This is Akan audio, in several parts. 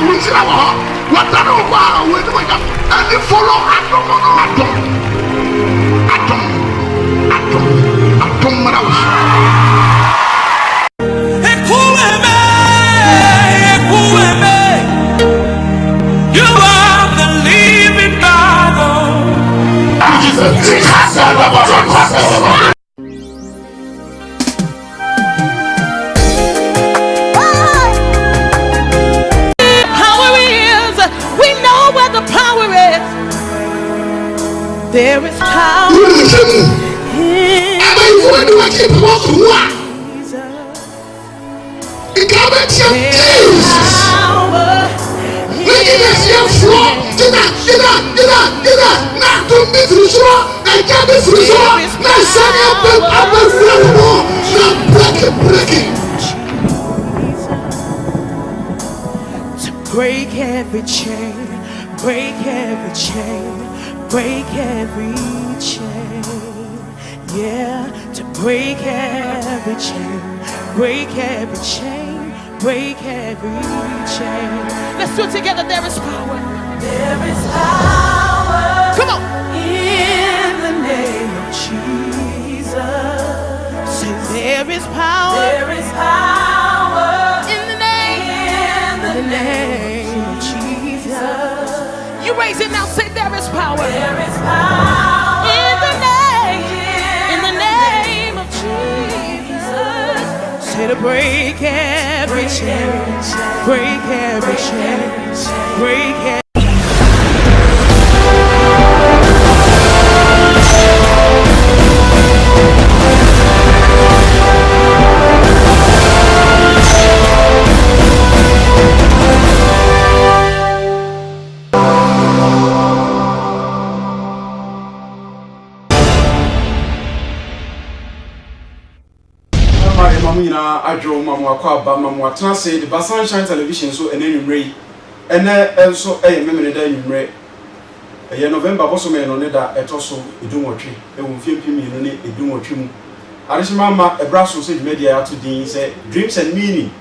we see our what that over we do and they follow Atom You are the living Bible. There is power in to break every chain, break every chain, break every chain, yeah, to break every chain, break every chain, break every chain. Let's do it together. There is power. There is power. Come on. In the name of Jesus. Say there is power. There is power. In the name of Jesus. You raise it now, say there is power. There is power in the name of Jesus. Say to break every chain, break every chain, break every. Mamina, I draw Mamma Quaba, Mamma Translate, the Basanshine Television, so an enemy ray, and so a memory day in ray. A year November, also man on it at also a doom tree, a woman in a doom trim. Arishimama, a brass sausage media to Dean said, dreams and meaning.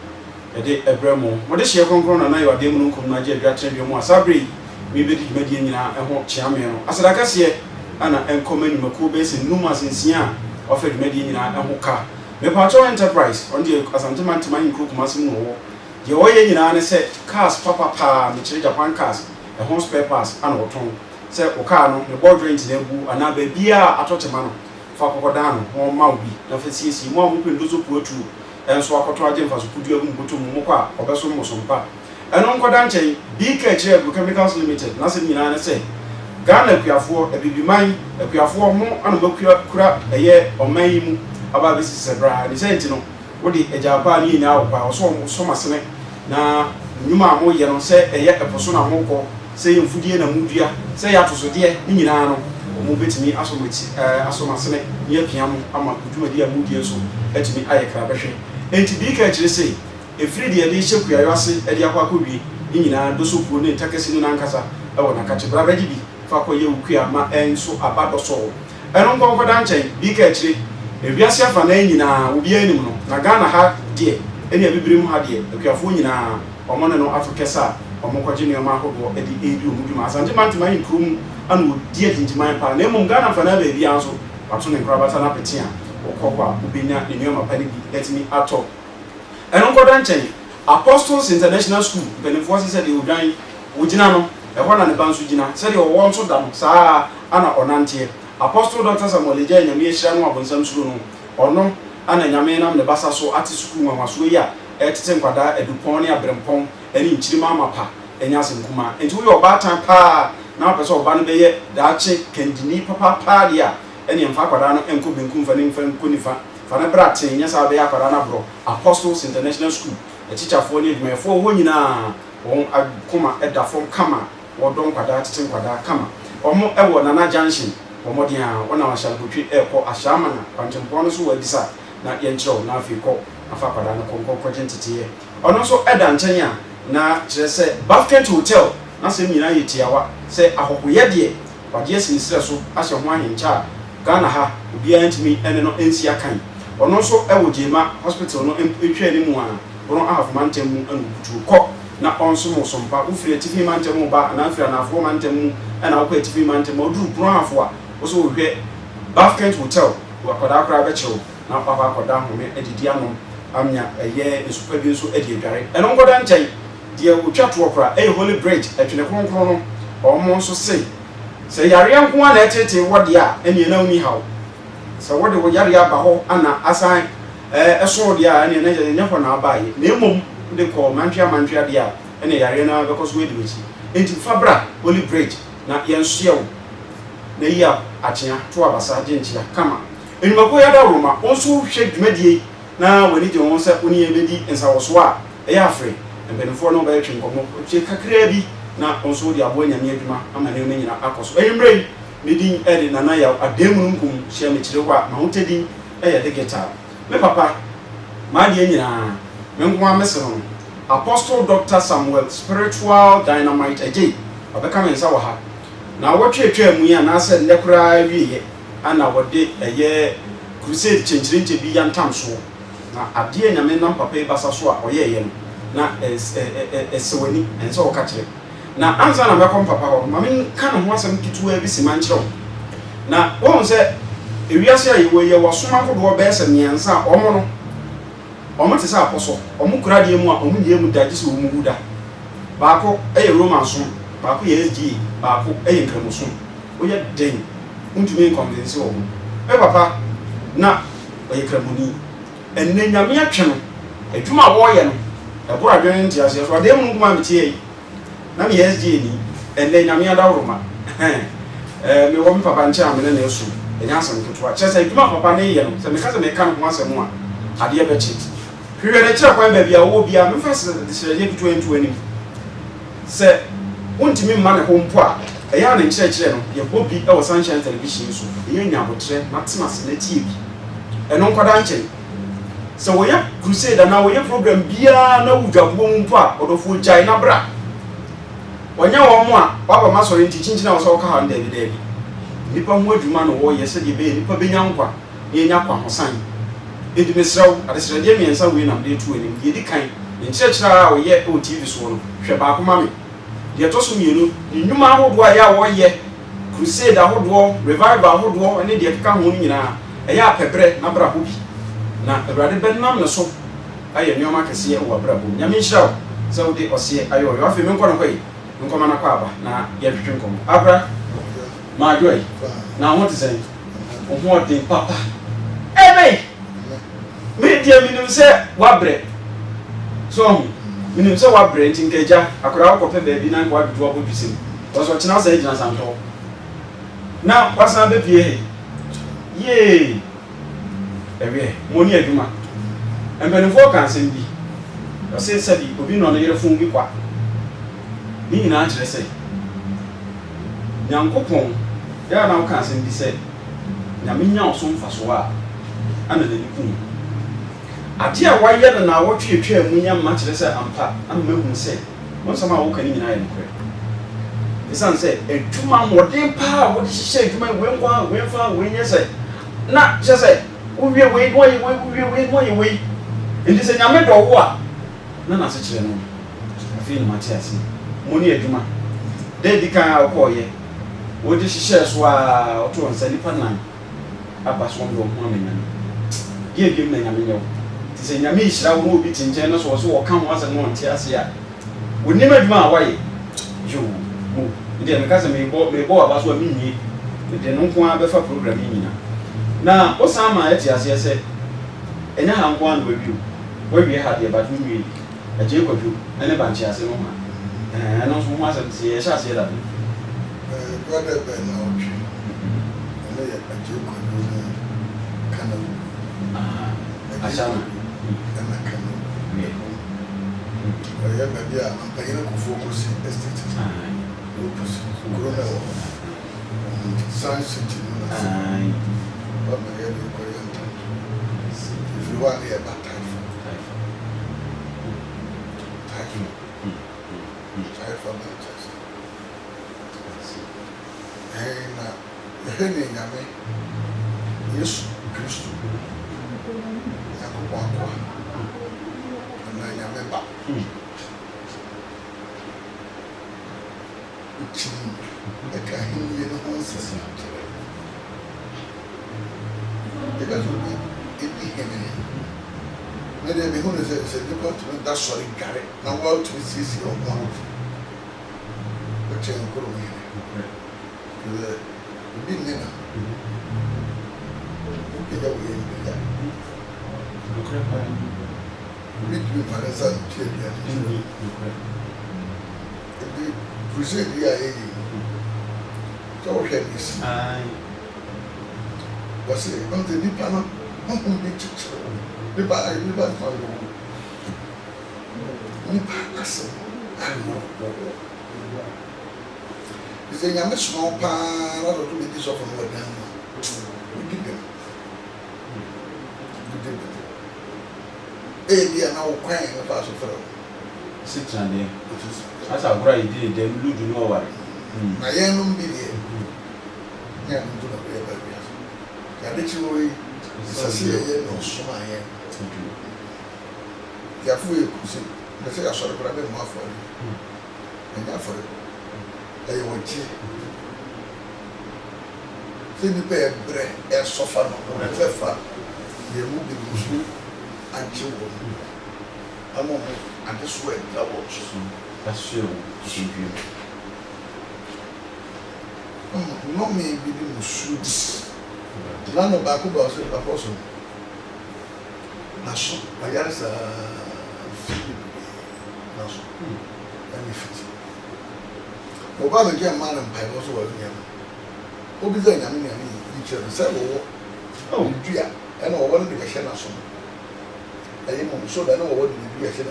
A day a bremo. What is your concron and I are demon come Niger Gratchen, your more sabri, maybe the Medina and Hawk Champion. As I can see, Anna and Common Macubes and Numas in Sian offered Medina and Hoka. Me pacho enterprise on the asanteman to my group Massimo. The oye in said cars papa me change Japan cars, a home spare parts and autumn. Said Okano, the board range nebu, and I be a totemano, Fakodano, or Maubi, the facility, more open those who put through, and so I could try them for Pudu Mutu Moka, or Besson Mosompa. And on Kodanche, BK Chemicals Limited, nothing in say. Ghana, we are for a baby mine, we are for more and a year or May. About this is a brand, is it? What the Japan now by so much na Numa mo yellow say a persona moko, saying Fudia and Mudia, say out to dear Ninano, or move it to me as Asomacene, near Piamo, Ama, Judia Mudia, so let me I collaboration. And to be catchy say, a free the edition we are saying, Ediaquacubi, Nina, those who put in Takasin and Ancasa, I want to catch a Brabedi, Fako Yukia, and so about the soul. And on Concordanche, be catchy. If you see a fan, will be any no. Nagana had dear, any of you had dear, the California or Monano Africa, or Mokajini Marco, or Eddie Edu, Mudimas, and demand to my room and would dear into my pan. Name Ghana for never be answer, Patron and Cravatana Petia, or Copa, Ubina, the name of Penny, let me at all. And Uncle Dante, Apostles International School, Beneforces said you would die, Ujinano, a one and a bounce Ujina, said you were once down, Sa, Anna or Nantie. Apostle Doctor Samuel J. Yami Shano of some school, or no, and a Yamanam, the Bassa so at school, and was we are at Tenquada, a Duponia, Brempong, and in Chimamapa, and Yasin Kuma, and to your bad time pa, now Paso Banabay, Dache, Kendini Papa Padia, and in Fakadano, and Kubin Kumfaning Kunifa, Fanabrate, yes, I'll be a Paranabro, Apostles International School, a teacher for me, my 4 winina, or I come at the phone Kama, or Don Quada, Tenquada, Kama, or more ever Nana Junction. Modia, one hour shall be airport a shaman, Pantamponos who were decided, not yet show, now if you call a Fapadana Conco Quantity. And also Edan Tanya, now just say, Buffet Hotel, nothing United Tiawa, say, I hope we are dear, but yes, instead so as your wine in charge, Ghana ha, behind me and no NCA kind. Or also Ewo Jema Hospital, no imputed in one, or not have Mountain and to cock. na onso mo sompa wo firi atifi mantem ba na afiri na afo mantem na wo kwa atifi mantem oduru pro afo a wo so wo hwe Bafkent Hotel wo akoda akra be chewo na papa akoda home edidi anom amnya eye nsupa bi nso edi edware eno ngoda nkyai de wo twato okra Holy Bridge atwene kronkron no omo nso se yare nko na etete wode a ene na uni hawo se wode wo yare aba ho ana asan eso de a ene na nyefo na abaye na emom de ko mantwa de a ene yare na be ko so wedi wechi enti fabra Holy Bridge na yenso yewo na iya achia to abasa genchia kama enumako ya da roma onso hwe dwumadie na wani je won se oni ebedi ensawoso a eya afre embenfo no ba yetwe nkomo che kakra bi na onso di abo nyame adwuma ama ne nyina akoso eyimre medin edi nana ya ademu nkum hia me kire kwa ma hotedi eya de guitar me papa ma die nyina me nko amese no Apostle Dr. Samuel Spiritual Dynamite Ej abeka me nsa wo ha na wotwetwa mu ya na se lekura wiye ana wode eye crusade chenchirinche bi yantam so na ade nyame nam papa basa so a oyeye no na esewani enso wo ka kire na anza na mekom papa ho mame ka no ho asem kituwa bi siman kire na won se ewiase aye wo ye wo soma kodo be se miensa omo no omo te sa aposo omo kura de mu a omo ye mu daji se wo mu guda baako eye Roman so baako ye SG baako eye nkramoso oye den untumi convince wo papa na oye kramoni enne nyame atwe no adwuma wo ye no ebura adwen ntia ase so ade mu nkuma metie yi na me SG ni enne nyame adawroma me wo papa nche amene na eso enya asem ketwa chese adwuma papa ne ye no se me kase me kan ho asem a ade be chi hwere ne kire kwan ba bia wo bia me fa se de ye ketwa ntu ani se untimi mma ne ho mpo a eya na nkyerɛkyerɛ no ye bobi e wo Sunshine Television so ye nya botre na tenase na tie bi eno nkwada nkyɛn se wo ya crusade na wo ye program bia na wudwabo mpo a odofo jai na bra wonya wo mo a baba masɔre nti kyinkyina wo so wo ka ha ndabi dabi nipa ho adwuma no wo ye se de be nipa benya nkwa ye nya kwa hosan edumesraw adesrɛ de miensa we na de tu ani ye di kan nkyerɛkyerɛ a wo ye o TV so no hwɛ ba ko mame de to so mienu ni nnwuma ahodo a ya wo ye crusade ahodo revival ahodo ene de keka ho nyina eya apebre na bra ho bi na awurade benam ne so aye nneoma kese wo bra bo nyame nhyira se wo de ose aye wo afi me nkɔ no hɔ yi nkɔma na kwa aba na ye twetwe nkɔm abra ma joy na ho te sɛn ho de papa ebe me dia minim sɛ wabrɛ so minim sɛ wabrɛ nti nkaja akora akɔpɛ baabi na nkwa dodo abo bisim wɔso kyena sɛ gyina santo na wasan be pie ye ewe moni adwuma embenfo kan sɛm bi ɔse sɛ bi obi no no yere fun bi kwa ni nyina kyerɛ sɛ nyankopɔn ya na kan sɛm bi sɛ nyame nya ɔso mfaso a ana de nikum ade a wayɛ na wotwetwe mu nya ma kyerɛ sɛ ampa ama mahu sɛ wonsama a woka ni nyina yɛ nokre esan sɛ adwuma modern pa wo de hyehyɛ adwuma wenkwa wenfa wenyɛ sɛ na kyerɛ sɛ wowie we wowie we ndi sɛ nyame dɔ wo a na na se kyerɛ no afei no mate ase mo ni adwuma de di kan a wo yɛ wo de hyehyɛ so a ɔto nsa nipa nan aba so ndo ho amenya ye bi me nyame nyew ti se nyame hyira wo obi tinchen no so wo ka ho ase no nte ase a woni madwuma a waye yo mo ndi me ka se me bo aba so a minnie de no nko a be fa program nyina na o san ma eti ase ese enya ha nko an wawie wawie ha de ba tu wie aje kwadu ene ba nche ase no ha no so mo ase se ye sha ase da brother Ben na ochi ene ya aje kwadu kana Ashana. Ya baby a ampanyina ku focus estate. Focus. Corona. Science city. What my head is going to. If you want here about typhoon. Typhoon Manchester. Hey na, hey nyame. Yesu Kristo. Uchim, the Kahini, and Honses. Because it be him. Maybe every one is a department that's sorry, carry. Now, what to see your mouth. But you go away. You didn't know. Okay, that way. Read you for the son, children. The crusade, yeah, so can you see? Was it on the Nipana? The bar, you got my Nipanas. You say, I'm a small pan, or to be this often. We did them. We did them. They are now crying about the fellow. 600. That's a great idea. They will do no worry. I am be there. Yeah, I'm doing a very bad. I literally say, no, so I am. You have full see. They say I saw the problem more for you. And that for it. They will cheat. See the bear bread, air soften, or a far. They will be Muslim and children. I'm on and this way that watch. That's true. No, maybe the shoes. None of back about the apostle. Naso, I guess Naso. Let me fit. Obama came man and pie also was him. What is that? I mean, each other said, oh, dear, and I wanted to get a son. I am so that I know what you do. I said, I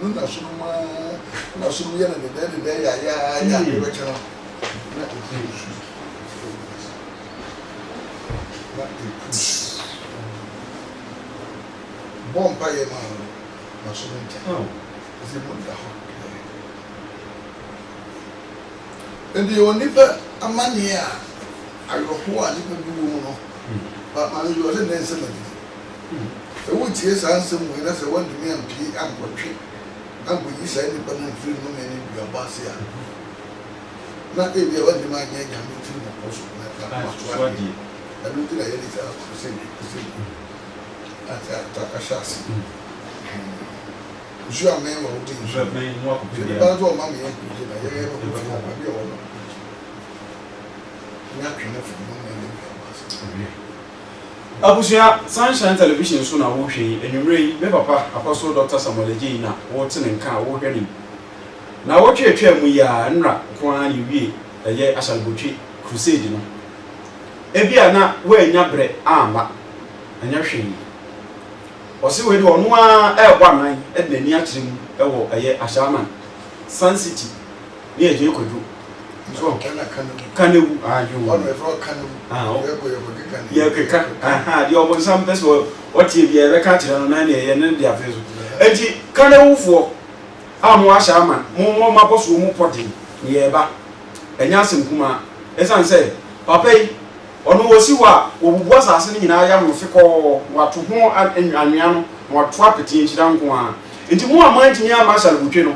would not so young and the day, yeah, Bon paye man, na so nti. Oh, Ese mo da ho. Ebi onipa amane a ayoho a nipa bi wo no. Ba man yo se den se na bi. E wo tie sa ansem wo na se won de me ampi ankotwe. Anko yi sa nipa na mfiri no me ni bi abase a. Na ebi e won de ma nya nya me tiri na koso na ta. I don't think I had it out to say at a chassis. You are men or things. You may walk with the battle of Mammy and I ever be all. Abusia Sunshine Television soon are watching and you may papa Apostle Dr. Samuel Jina, Watson and Car, walking. Now, what you tell me, Nra, Kwan, you be a year as a butcher crusade. Ebia na we nya bre amba anya hwe o se we de ono a e gwa nan e de ni akyerem e wo eye Ashaman Sun City ni eje kodu so kanewu ayo One we for kanewu ye keka aha de obo sam pese o tie bia be ka kyerem na na ye ne de afezo enti kanewu fo amu Ashaman mo maposo mu podi ni ye ba enya asem kuma esan say papa ono wosiwa obubu asase ni nyina ya no fekọ wato ho anwea no wato apeti nchira nko a enti mu amanti ni amashal butwe no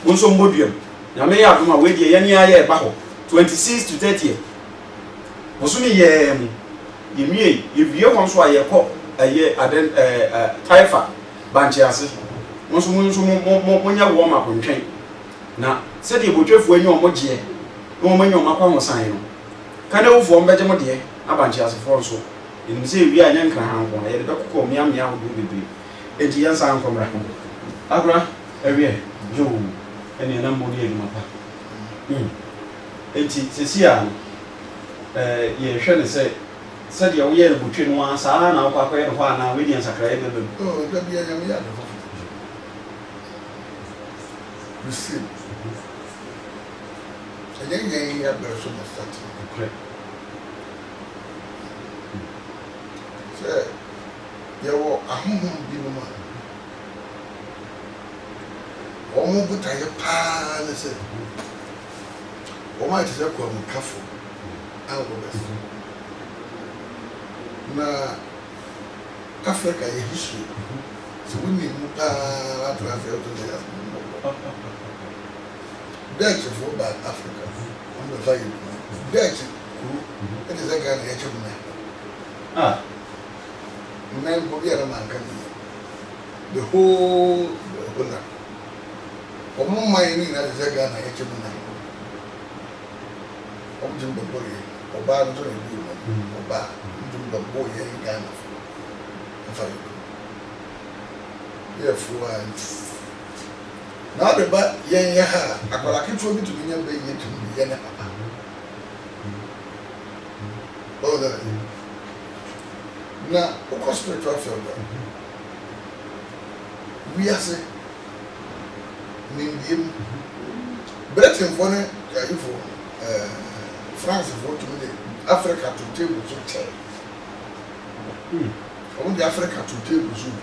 wonso mboduam na me ya adoma we die ye ni aya e ba ho 26 to 30 woso ni ye mie ye wie won so aye kọ aye aden taifa banche ase wonso mo nya wo ma kontwen na se de botwefu anyi omo gye no mo nya omo akwa ho san no kana wo fo mbeje mo de abanchi asefo nso enim se wi anya nkra han ko ye de kokko mia ho do bebre enti yan san komra agora ewie jo eni na mo ni eduma pa enti sesia ye hwe ne se de wo ye ne butwe no asa na wo akwa ye ho ana we di ansakra ye bebe oh da bia nya me ya de ho receive again ya be so na start okay yawo ahụhụ bi no ma omo butaye pa na se o ma tise kwa mkafo awo bes na Africa ye history so we need mu pa to have to Dutch for about Africa. I'm the fire. Dutch, it is a guy that you Ah. man will be a man can the whole for more mining as a gun, I get you. I'm doing the boy, or bad to you, or bad, doing the boy in Ghana. Therefore, now the bad, yeah, I will keep trying to be young baby to be young. Oh, that now, of course, spiritual field. We are saying, Nindium, Britain for France for to Africa to table to chair. Only Africa to table soup.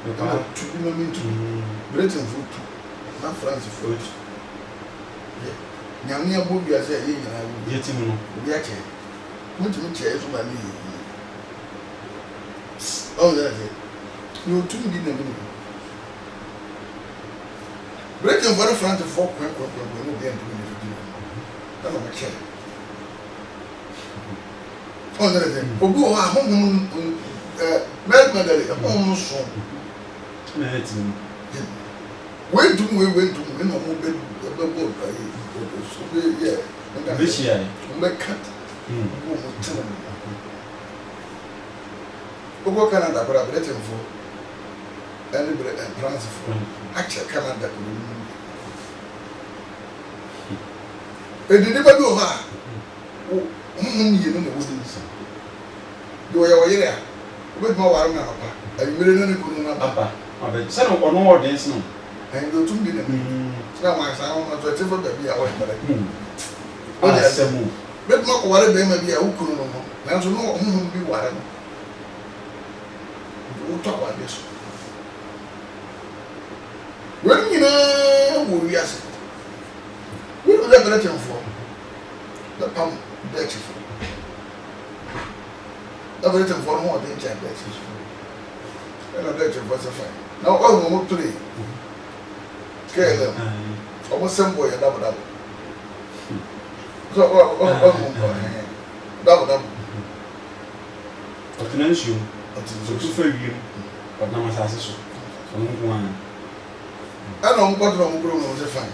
To be no mean to Britain for two, not France for it. Yamia Bobby as a year, I will get him. We are chair. What to chairs by me. Oh, that's it. No, two didn't know. Britain for France for when we get to that's a chair. Oh, that's it. Oh, go home, Melody, a home song. Wait to me, no more bed, yeah, this year, make cut. Go Canada, but I've written for any France for actual Canada. And they never do her. You know the woods. Do I hear with my one now? I really couldn't have a son of one more days. No, and go to me. Now, my son, I'm not a baby. I went by. Oh, yes, I move. But not what they may be a Ukuno. Now to know whom be what. We'll talk about this. When you know, we ask it. We will have let him for the pump Dutch for. I've written for more than Jack Dutch. And a Dutch was a fine. Now, all more today. Scale them. Almost some boy a double. So, double. But then you. So to fail you, but now my assessor. So, one. I don't want to grow was a fine.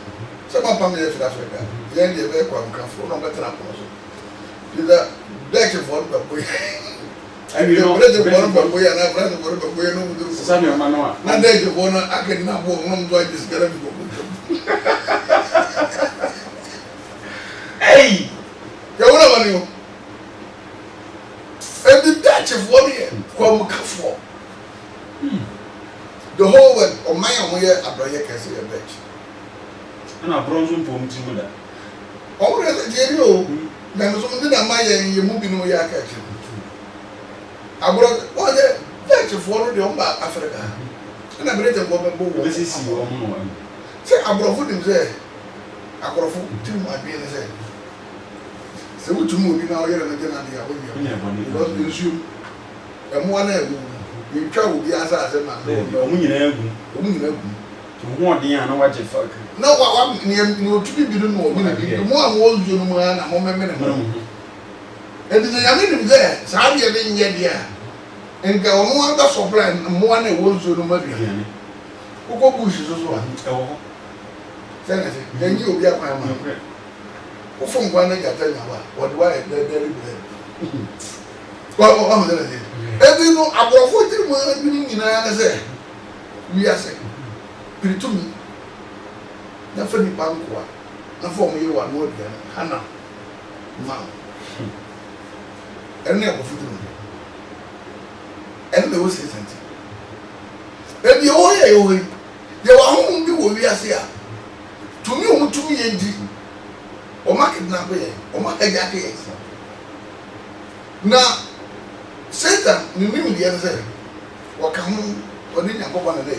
Some of family of Africa, the end of their come from no better than is that Dutch for the boy. And you know, the one boy and I've run for the boy no Samuel Manoa. Not Dutch of one, I can now walk home to this girl. Hey, you want to know? And the Dutch of 1 year, come for the whole world of my own year, I bring a case of Dutch. And I brought some from Timula. Oh, that's a jail. Then something that my year moving away. I brought all the Dutch of one of Africa. And I brought a woman. This is your own. Say, I brought food in there. I brought food to my being there. So to move now here and again because you assume and one you travel the answer as a man. No, what near to be didn't know. The more was you know, and a moment. And the young there, Sabia didn't get here. And go on the supply and more than was you know. Who go bushes as well. Then you'll be up my mind. From one I tell you what do I very bad. Well, I'm going to say, and you know, about 40 months in I say, we are saying, pretty to me. Nothing Banqua, not for me one word, Hannah. Now, and never food. And there was his auntie. And the old way, there were home people we are here. To me, indeed. O market na be o ma eja ke na Satan ni nim de say wo ka ho oni nyakoba na dey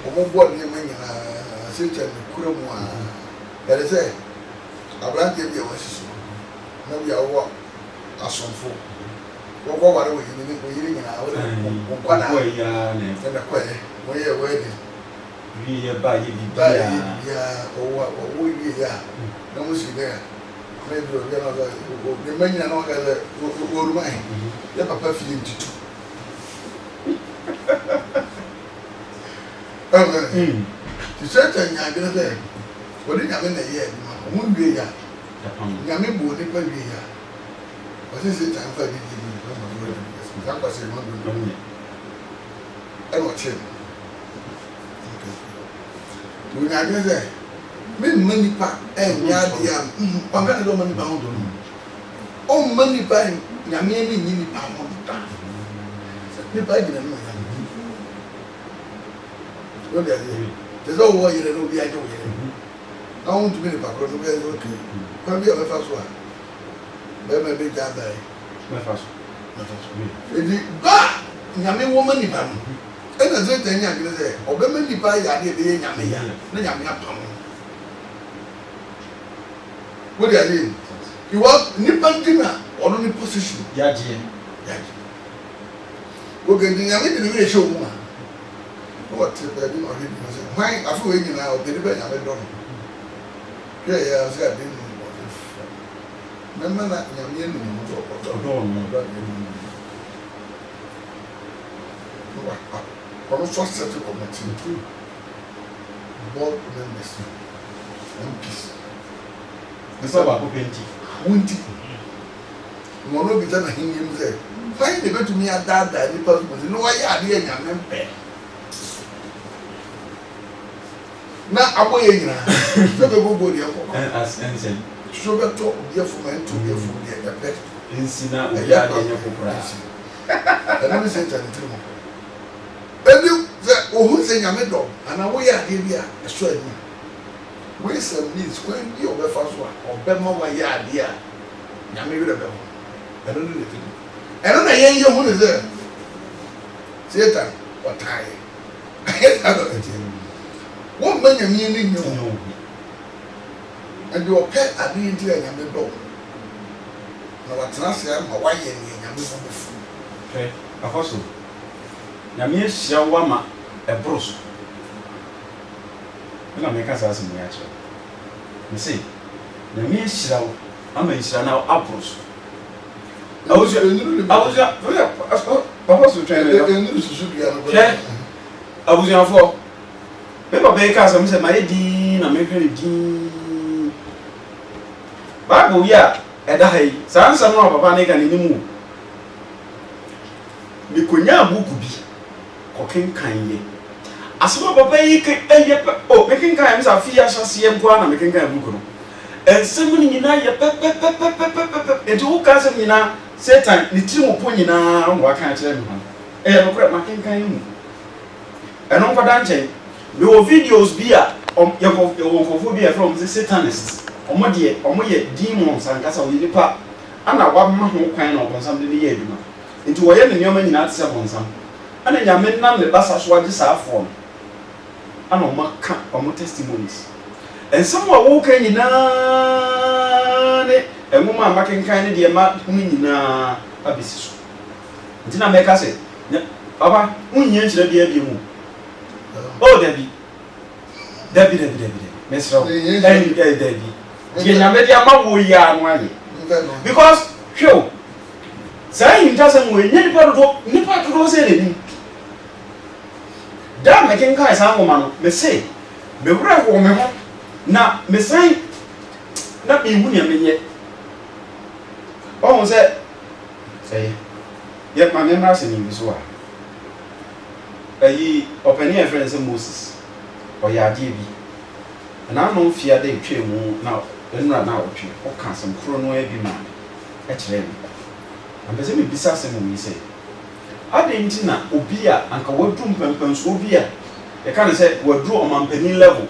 o mo bo ni manya na Satan kura mu a there say Abraham ke bi o siso na bi awo asonfo wo ko ware wo yini ni ko yiri nyina wo ko na wo ya ne na ko ye wo ye we wie ya ba ye ba bibia ya o wie ya na mo si there me do ya na ga o de manya na ga o ru mai ya papa fi ntitu ti se ta nya gele de o de nya me na ye ma mo wie ya nya me bo de pa wie ya o se ta fa di ka kwa se mo do e no che we na gele de me mani pa e nya dia pa ga do mani pa ho do o mani pa nya me ni pa ho ta ni pa gina no ya o de te so wo yire no bi a jo yire na won tu me pa ko so be okay kwa bi o fa so a be me be ja dai me fa so edi ba nyame wo mani pa no e na ze tan nya gele se o be mani pa ya de be nyame ya na nyame apam wo de ali iwa ni pantina ono ni position ya je wo ge ni nyame de ni show mu ma what be ni o ri ni se why afu we nyina o de be nyame do no ke ya se ade ni na nyame ni mo do kono so set committee board members MPs esa ba ko penti wunti mo no bi ta na hinyem ze fine de betumi adada ni pa ko no wa ya de nyame mpe na aboye nyina so be gogo de ko as ensen so be to de fomento de fo de epe ensina o ya de nya kokora ana ni senta ni trimo ebi ze ohun se nyame do ana wo ya de bia eso ani we some needs when you be fa so a obema wa ya de a nyame wi de be ho ana ni de tin ana na yen ye hu ne ze satan watai ayeta do tin wo ma nyame ni nyo and you pay ade nti nyame do na watena se ma wa ye ni nyame so be fu okay akoso nyame hia wa ma ebroso na me ka sa asem ya che me say nyame hia wa ama hia na abroso awuja papa so try me enuru susu bia no che awuja fo me papa e ka sa me say ma ye di na me hwere di Bible ya eda hai sansa no papa ne ka ne nimu mi konya buku bi kokenkan ye asoma papa yi ke eye o mekenkan mi sa fi ya hyase em kwa na mekenkan buku no ensem ni nyina ye pe enti wo ka sem nyina satan ni tiri mo po nyina wo ka kire mi ho no kra makenkan yi mu eno nkwada nchen me wo videos bi a ye ko bi a from the satanists omo ye demons ankasa wo nipa ana wa ma ho kwan na obonsam de ye aduma nti wo ye ne nyoma nyina atse bonsam ana nyame nam ne basa so agi sa afo ana o maka omo testimonies ensam wa wo kan nyina ne enwoma makenkan ne de ma hu nyina abesi so nti na meka se baba unye nchire bia bia mu o dabi mesra dabi ye nyame dia ma wo ya no aye because show say you just say we nipa do say le ni da me ken kai sa ngoma no me say me wura wo me ho na me say na me hu ne me ye o say ye ma me ma se ni so a ayi openi e friend say Moses o ya die bi na no fia de twa mu na enra na otwe o ka sam kro no e bi ma e kire mi ambese me bisa se mu yi se ade nti na obi a anka wadu mpempenso obi a e ka ne se wadu o mampani level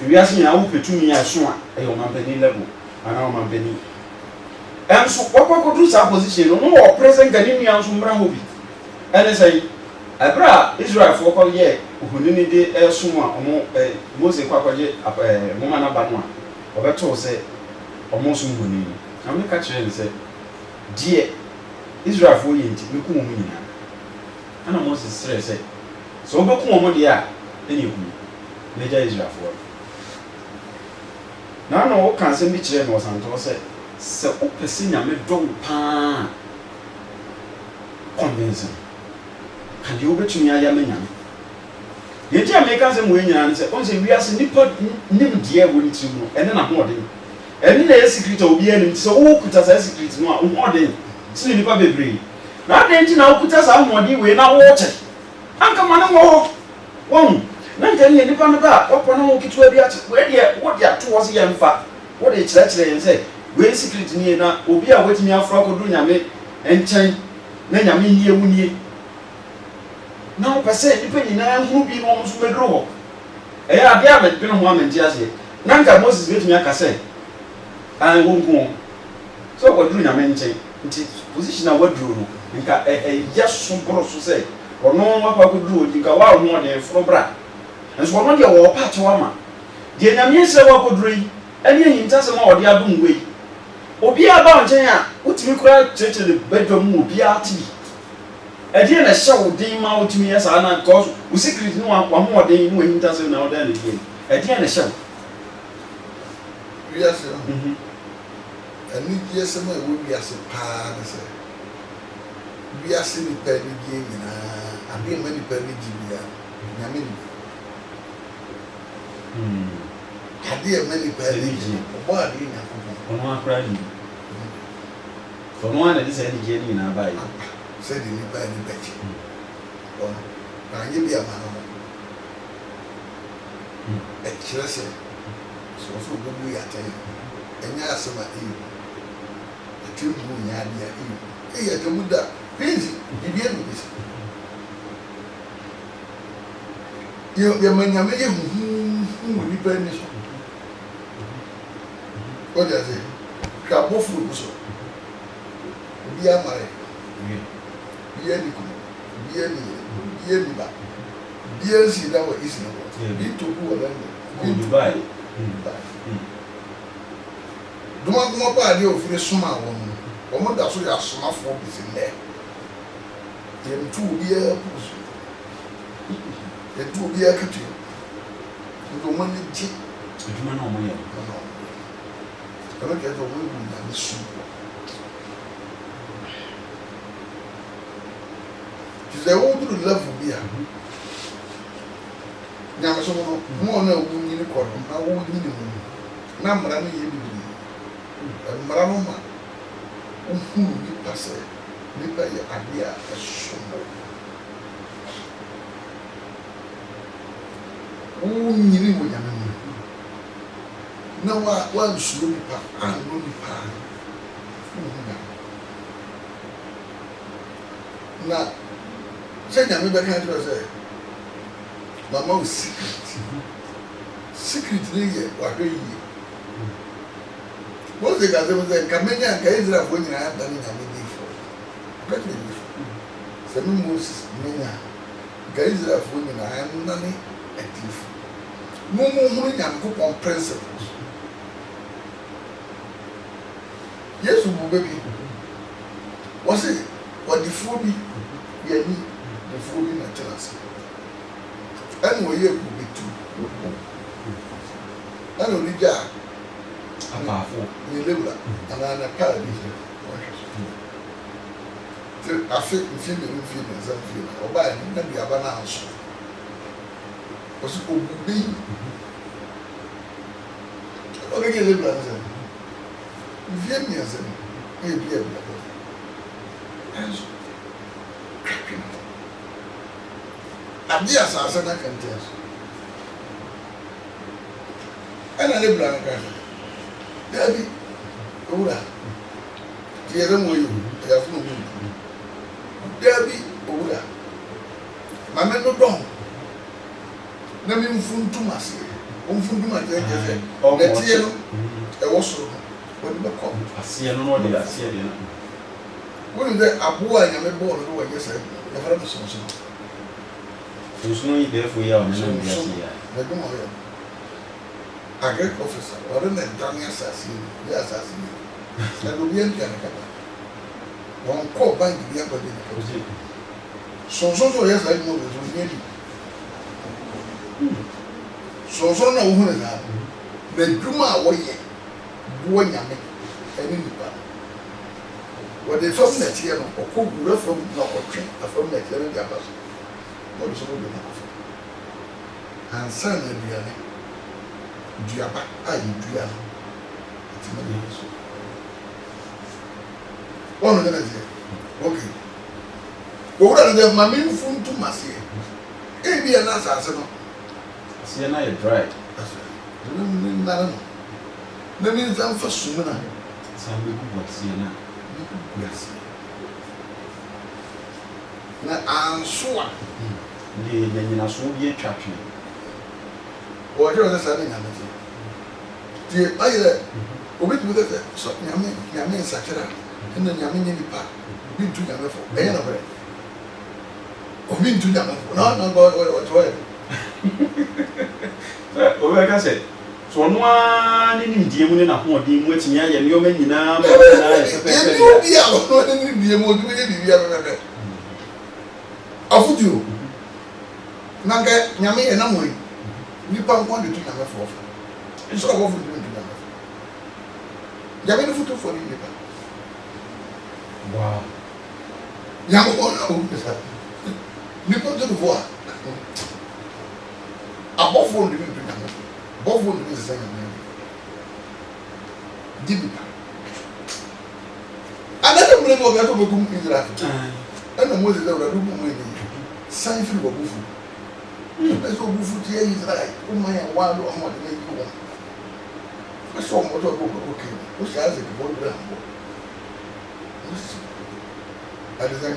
wiase nyina wo petumi a so a e o mampani level ana o mampani enso wakwakodu sa position no no present gani nua nso mra ho bi ene sei abra Israel for call ye ohunini de eso a omo Moses kwakwaje moma na ba no a obeto se omo so hunini na me ka kire ne se die Israel for ye nti me ku mo nyina ana Moses sere se so obeku mo de a ɛne ɛkum n'agya Israelfoɔ na wɔka asɛm bi kyerɛ me wɔ santɔ sɛ wopɛ sɛ Nyame dɔ wo paa convince ka deɛ wobɛtumi ayɛ ama Nyame deɛ nti a meka sɛ mmɔɛ nyinaa ne sɛ ɔn sɛ wiase nnipa nim deɛ wɔ ne tirim no ɛne n'ahoɔden ɛne na ɛyɛ secret a obiara nim sɛ wokuta saa secret no a wohoɔden sene nnipa bebree na adɛn nti na wokuta saa ahoɔden wei na wɔɔkyɛ anka ma ne wɔ hɔ wɔn na nka ne nnipa no ba a wɔpɔ no wo ketewa bi akye wɔdeɛ wode ato hɔ sɛ yɛmfa wode kyerɛkyerɛ yɛn sɛ wei secret nie na obi a watumi aforo akɔduru Nyame nkyɛn na Nyame nie wo nie na wopɛ sɛ nnipa nyinaa hunu bi na wɔn nso bɛduru hɔ ɛyɛ adeɛ a mɛdwene ho amɛnte aseɛ na nka Moses bɛtumi aka sɛ wɔnku wɔn sɛ wɔduru Nyame nkyɛn nti position a waduru no nka ɛyɛ so boro so sɛ ɔno wakɔ akɔduru hɔ nka waa ho ɔde foro bra nso ɔno deɛ wɔɔpa akyɛw ama deɛ Nyame sɛ wakɔduru yi ɛne ahintasɛm a ɔde adom wei obiara ba nkyɛn a wotumi kora kyerɛkyerɛ badwam mu obiara te bi ɛdeɛ na hyɛ wo den ma wotumi yɛ saa na because wo secret no wahoɔden ne wahintasɛm na wɔda ne deɛ ɛdeɛ na hyɛ wo wiase no ɛne deɛ sɛm a ɛwɔ wiase paa ne sɛ wiase nipa ne deɛ nyinaa adeɛ ma nipa ne gye bia Nyame ni adeɛ ma nipa ne gye ɔbɔ adeɛ Nyankopɔn ɔno akora ni ɔno ana de sɛ ne gye ne nyinaa baeɛ sɛ de nipa ne bɛgye ɔno na anyɛ bi ama no ɛkyerɛ sɛ sɛ ɔsɛ ɔbɛbu yɛ atɛn ɛnyɛ asɛm a ɛyɛ ɛtiri mu nyɛ adeɛ a ɛyɛ atamu da pinsi bibia no bɛsi yɛma Nyame yɛ huhuhu wɔ nipa ani so wɔde ase hwɛ abɔfo gu so obiara mare obiara ni kuma obiara ni yere obiara ni ba obiara nsi da wɔ isi na wɔ bi toku wɔ lɛnde bi Dubai dumakuma ba adeɛ ofiri soma wɔn da so yɛ asomafoɔ bisi nnɛ yɛntu obiara pusu yɛntu obiara katu nti wɔn ani gye adwuma na ɔmo yɛ ɛno kɛse wɔn ewu Nyame so ti sɛ woduru level bi a Nyame so no mo ɔno a wo nyini kɔ no na wo nyini mu na mmara no yɛ bibiri mmara no ma wohunu nipa sɛ nipa yɛ adeɛ a ɛsom wo nyini wɔ Nyame mu na wansuro nipa anno nipa na sɛ Nyame bɛka kyerɛ sɛ mama wo secret ne yɛ wahwɛ yie Mose ka sɛ nka menya nka Israelfoɔ nyinaa da ne Nyame difoɔ bɛtumi difoɔ sɛ me Moses menya nka Israelfoɔ nyinaa nna ne adifoɔ muhunu Nyankopɔn principles Yesu bu baabi wɔse ɔdifoɔ bi yɛni difoɔ bi na kyerɛ ase ɛne wɔyɛ bu bi tu ɛne ɔde gya apaafo ne lewura anaa na kaa bi wɔhwɛ so te afe mfie na nsa mfie na ɔbaa ne na duaba no anso wɔse ɔbu bɛyi ɔbɛgye lewura no sɛ mfie mmiɛnsa no ɛyɛ bi aduaba ɛnso twatwe no adeɛ asase no aka ntia so ɛna lewura no kaa sɛ dabi owura ti yɛrɛ mo yi ɛyà fún omi dabi owura maame no dɔn na mi nfuntum ase nfuntum ase ɛkyɛ sɛ n'ɛtiɛ no ɛwɔ soro no wɔde bɛ kɔ aseɛ no wɔde aseɛ deɛ no wɔn sɛ aboa Nyame bɔɔl no wɔnyɛ sɛ yɛfrɛ no sonson nsono yi bɛɛfo yi a ɔne nam bi ase yi a n'adwuma ɔyɛ agric officer ɔde na ntane asase yi asase yi na obi ntua ne kata wɔn kɔ bank bi akɔde ne kata sonson so ɔyɛ saa adwuma wɔ so nyɛ bi so na wo hu na na dwuma a wo ye wo nyame ani nipa wo de fam na tie no okogura fam na otwe afam na tie no de abaso wo de so wo de na ansa na duane duaba a yi dua no ti na ye so ono na je okay wo ra de ma mi funtu masie e bi na asase no asie na ye dry na mi nsa mfa sumu na sambe ku asie na na ansoa ni nyina so bi atwatwe o je o sa na nyame ti aye obi tu de so nyame sakira na nyame ni pa bi tu nyame fo e na bre obi tu nyame fo na go o to e o be ka se so no a ni die mu ne na ho odi mu atinya ye ne o ma nyina ma na ye pepe e bi a o ni die mu odi ye bi a pepe afudio na ga nyame ye na mo yi nipa nko de tu nyame fo fa so go fu tu nyame fo nyame ni futu fo ni nipa wow nyame ko na o pesa nipa de vo a abofo ndi tu nyame bofo ndi se nyame dibi another mre mo ga to be kum Israel ana Moses da ura du mo ni san firi bo bufu eso bufu ti Israel o ma ya wa do mo de ni ko eso mo to ko ko ke o sha ze ko do rambo adizan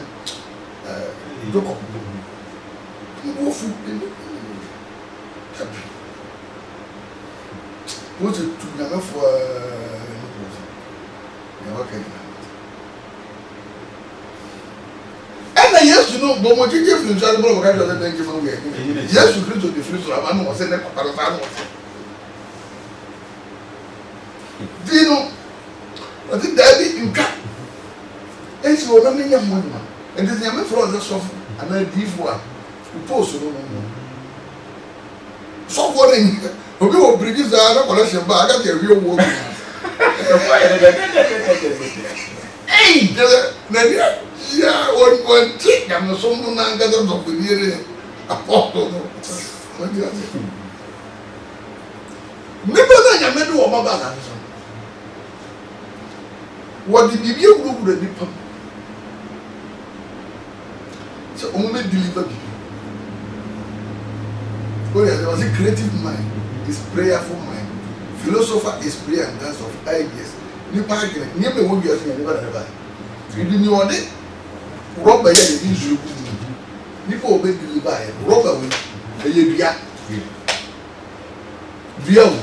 doko bufu tabi o je tu na fo ya wa kai yes, you know, but what you give him, so I'm going to thank you for yes, you Christ the fruit of Amano was in the Parasano. Do you know? I think daddy in cat. And she was not in your money, and there's a man for us soft and I give one who post no more. So what in we will produce the other collection, but I got a real woman. Hey, yeah, one trick. I'm so not going to be near a portal. What do you say? Never that I made you a mother. What did you do with the people? So only deliver people. Oh, yeah, there was a creative mind, is prayerful mind. Philosopher is prayer and dance of ideas. You pack it, never won't be a thing, never. You didn't know it. Robert is usually people obey the buy. Robert will a year. Bill.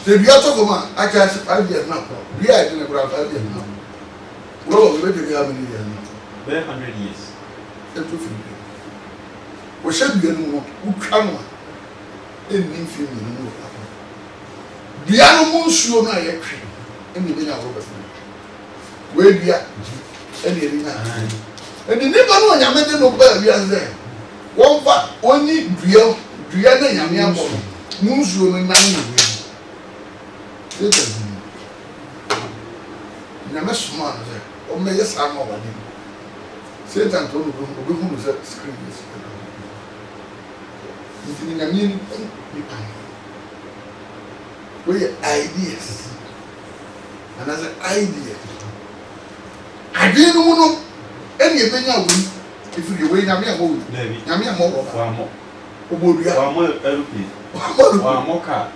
The Biato Goma, I can't 5 years now. We are in about 5 years now. Robert will be how many years now? 100 years. We should be who come in infamy. The animals show not yet in the dinner Robert. Where we are. And the neighbor no nyame no ba wi anze won fa oni dua na nyame abo munsuo no nan no wi nyame suma no se o me yes am o wadi Satan to no obi hu no screen is ni nyame ni pan we ideas and as an idea adwenu mu no eni ebenya wu ifiri we nyame amowu nyame amowu wa mo obodua wa mo erupi wa mo ka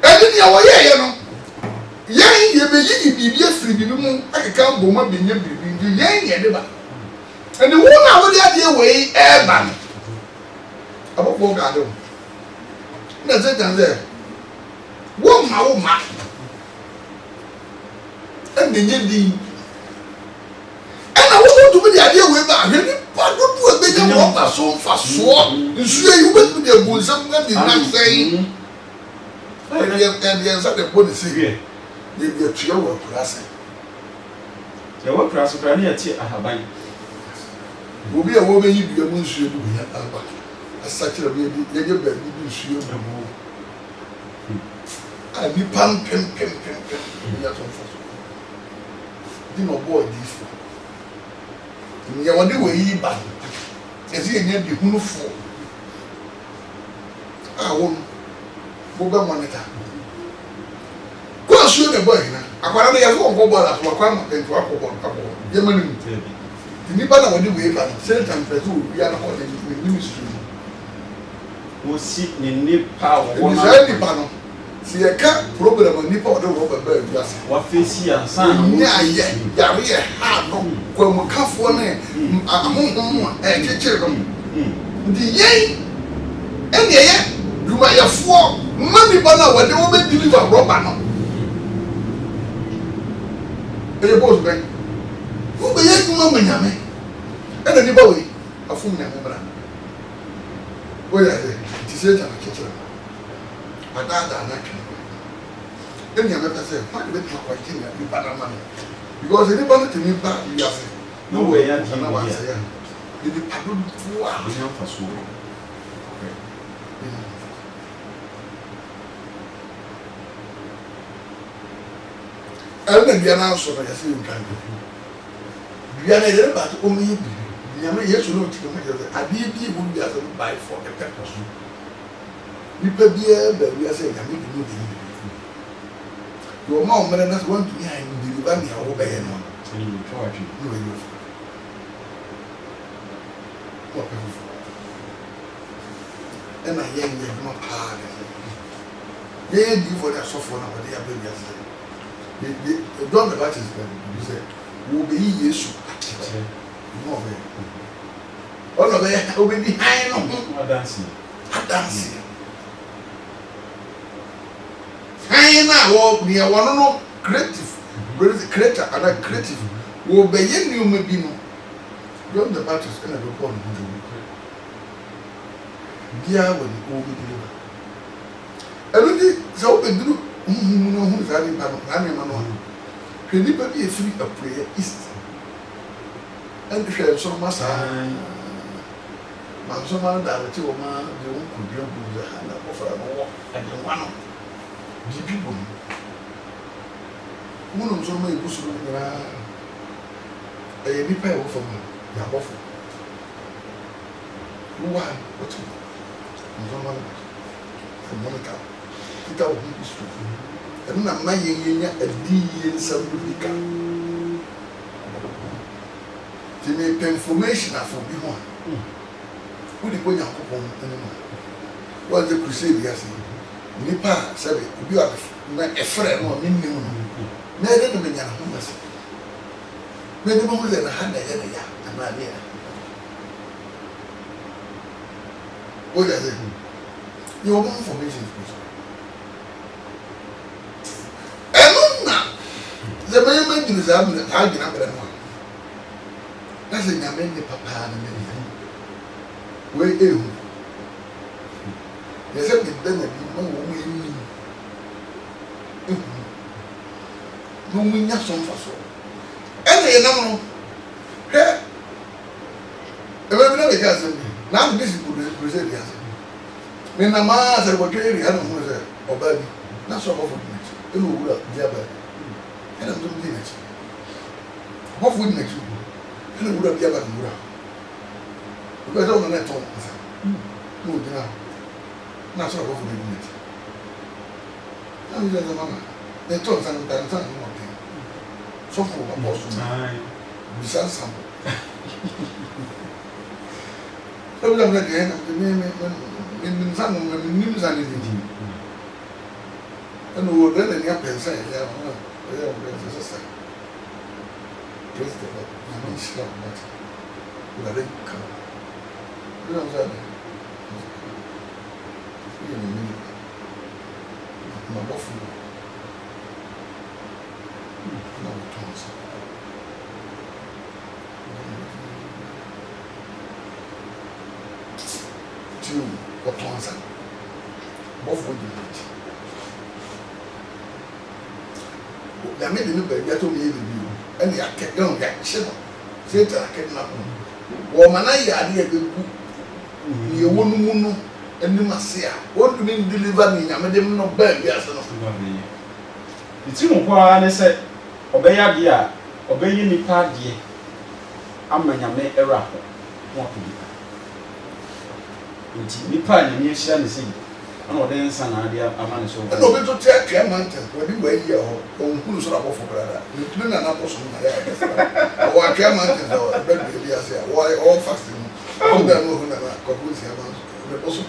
eni ni awo ye no yen ye beyi bibi afiri bibi mu akeka mboma benya bibi yen ye de ba eni wo na wo de ade we e ba no abofo ga do na se tanze wo ma enye di ana wo to be the idea we ba hwe ni pa do do e beja wo ba so fa so nsu e yu betu de bu nsam na di na sei e sa de policy ye bi tua wo kurase ya wo kurase pra na ya ti ahaban obi a wo be yi bia mu nsu e du ya aba sakira bi ye ye ba bi nsuo mu a ni pam pem ya to fa so di no boy di fo ni won de we yi ba ezi enye bi hunu fo a won bo ba monitor ko nsuo de boy na akwara de ya so ko ball aso akwa ma pento akobọ ye mani ni ba na won de we ba se temperature bi ya na ko de ministry wo si ni nipa wo na ni nipa no si ye ka problem nipa o de wo ba bi ase wa face ansan ni aye yare ye ha no ko mu kafo ne ahonhom e kekere no ndi yen ene ye duma ye fo mani ba na wo de wo be deliver rubber no e boss ben wo be ye duma manyame ene ni ba we afu manyame bra wo ya de ti se ta kekere adada na kan eni ame pese fa de be kwa kini ya bi bana man because any bana tini ba you are say no way ya di na wa say ya di padu fu a ni an faso elna bia na so na ya say nkan bia na yere ba to o mi bi bia me yesu no ti ko me say abi bi bu bia so buy for the purpose ni pe bia ba bia say ya me bi no bi your mom man that's want to be in the ban ya wo be no ni tawati no you what and I young no pa they do for that software now they are baby as they don't the batches you say will be yesu no be all of it will be behind no dancing na wo ni e wono no creative creator and creative wo be ye ni o ma bi no don't the battles kana do born do dia wo ni o bi do eludi so be duru no hu za ni ba no na me ma no hwe ni ba bi e free a prayer east and hwe so ma sa ma so ma da ti wo ma de wo ku bi o bu za na ko fa no wo e de wa no people one of some people so na e ni pa wo fo ma ya bofo wa what no ma from Monica kita wo bi so e na ma yenya adi nsam bi ka ti me information afo bi ho wo di ko nya ko pon ene ma wa de crusade ya se nipa sabe obi wa na efre no ni nim no na de no nya ho basi me de mo le na ha na ya na ya na be ya o ya de you want information eno na ze me me di za me ha gina bere no na se nya me ni papa na me we ehu yes I did then no we no we nya some for so and you know he e be na be ka se na this is good present ya me na ma se ko kiri ha no se oba bi na so ko food next e no wura dia ba e na do di next ko food next e no wura dia ba wura ko so na to no dia na so ko food next na mi da mama e to san no te so ko ba boss na bi san sam problem na dia na me san no me nim san ni di ano wo da ni apensa ya o ya o pensa sa president na mi shira na la de ka no sa ni ma bofu na utonsa tu utonsa bofu di mati ya me de no ba ya to me ye bi o ene ya ke no ya che no se ta ke na ko wo mana ya de ya be ku Ye wonu mu no enim ase a. Won do me deliver ni nyame dem no ba bi ase no. Iti mo kwa ne se obeya de a obeyi nipa de ama nyame era ko mo akudi. Nti nipa nyame ehia ne se ana ode nsa na ade ama ne so. No be to tell mountain we bi wa yi ho ohun so rabofo brada. Ntumi na na poso na ya. O atwa mountain do be bi ase a. Wo all fasting. O da no na na ko bu si ama. Me poso.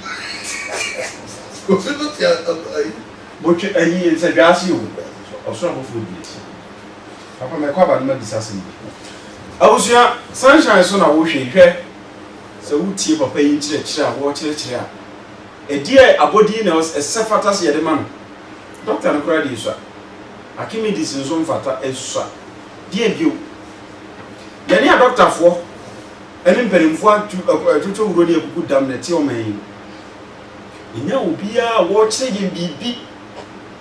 Ko se do tia ai. Bo twa ayi nsa dwase o. Osoro abofo bi eti. Papa me kwa ba no disase ni. Awusua sunshine so na wo hwehwe. Se wutie papa yi nkyerɛkyerɛ a wo kyerɛkyerɛ a edie abodi na esefata se yede man. Doctor no kura di so. Akimidis nso mfata esu. Die bio. Yɛne a doctor fo ɛne mpanimfo atwitwo wuro ne akuku dam na tie o man. Inya obia wo kyerɛ yɛ bibi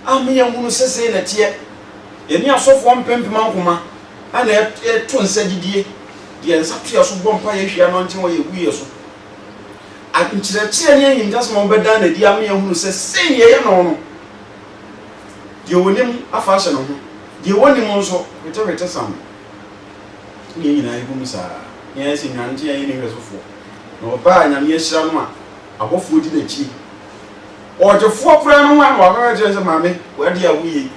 amya hunu sese na tie. Yɛne asofo mpempem ankoma ana to nsa gidie. Die nsa to so bompa yɛ hwia no nkyɛn wɔ yɛ wuye so. Akinkyerɛkyerɛ ne yin tasɛ mo bɛda na di amya hunu sese ne yɛ no no. Die wonim afa hyɛ no ho. Die wonim nso wetewete sam. Ne nyina ibu musa. Yɛ sɛ nwanti yɛ ne hwɛsofo. Na oba nyame ahyira no a abɔfo di na chi. Ojefo kura no wa wa ka je se mame we de awuye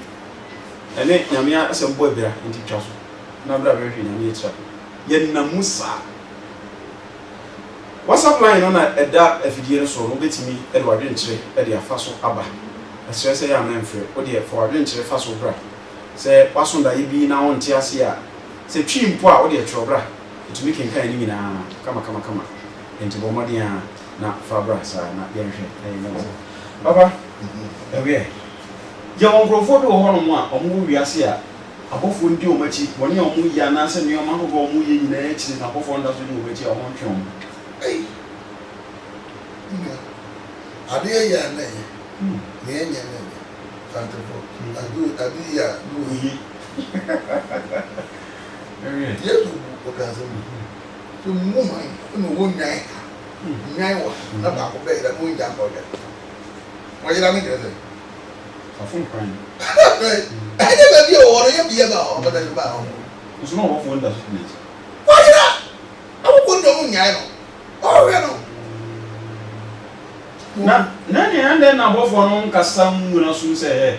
ene nyame asem bo abira nti twa so na bra be hwe nyame etira ye na musa WhatsApp line no na eda afidie no so no betimi e de wadwe nkyere e de afa so aba asere se ya manfre o de for wadwe nkyere fa so bra se waso da yibi na won ti ase a se twi mpo a o de tro bra etumi kenkan ni nyina kama enti bo modin a na fa bra sa na ye hwe Papa, ewe. Ya onkrofo do ho no mo a omo wiase a abofo ndi o machi woni omo ya na se ne omo ho omo ye nyina echi na abofo nda so ni o machi omo ntwe omo. Ei. Ade ya na ye. Ne nya na ye. Fantafo. Ade ya no yi. Ewe. Ye do ko ka se mo. So mo mai no wo nyai. Nyai wo na ba ko be da mo nja ko ya. Why you not getting it? A phone crying. I never be or you be about, but about. It's not what one does. Why not? I won't know. Oh, you know. Nani and then I hope for no custom will not soon say,